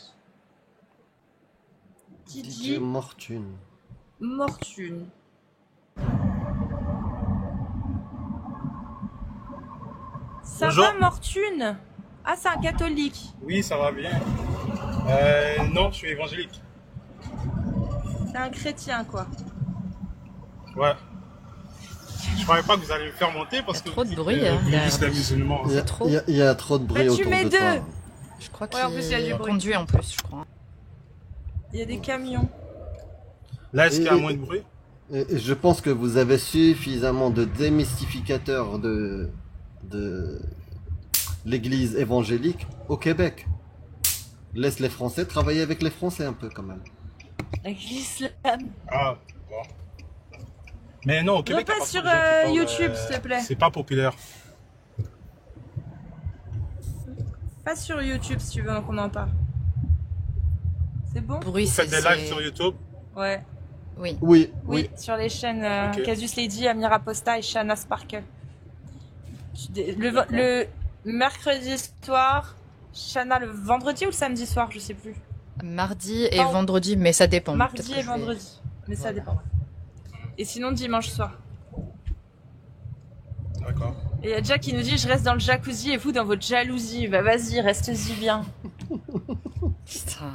DJ Mortune. Mortune. Ça Bonjour. va, Mortune? Ah, c'est un catholique. Oui, ça va bien. Non, je suis évangélique. C'est un chrétien, quoi. Ouais. Je croyais pas que vous allez me faire monter parce que trop de vous bruit, dites, hein, vous derrière. dites les musulmans. Il y a trop de bruit Bah, tu autour mets de deux. toi. Je crois Ouais, en plus, il y a du qu'il bruit. conduit en plus, je crois. Il y a des camions. Là, est-ce qu'il y a Et- moins de bruit? Et je pense que vous avez suffisamment de démystificateurs de l'église évangélique au Québec. Laisse les Français travailler avec les Français un peu quand même. L'islam. Ah, bon. Mais non, au Québec, il y a Repasse pas sur trop de gens qui parlent, YouTube, s'il te plaît. C'est pas populaire. Passe sur YouTube si tu veux qu'on en parle. C'est bon? Bruit, Vous faites des lives sur YouTube? Ouais. Oui. Oui, sur les chaînes Ok. Casus Lady, Amira Posta et Shana Sparkle. Le mercredi soir, Shana le vendredi ou le samedi soir, je sais plus. Mardi et Oh. vendredi, mais ça dépend. Mardi Peut-être que et je vais- vendredi, mais ça dépend. Et sinon dimanche soir. D'accord. Et il y a Jack qui nous dit je reste dans le jacuzzi et vous dans votre jalousie. Bah vas-y, reste-y bien. Putain.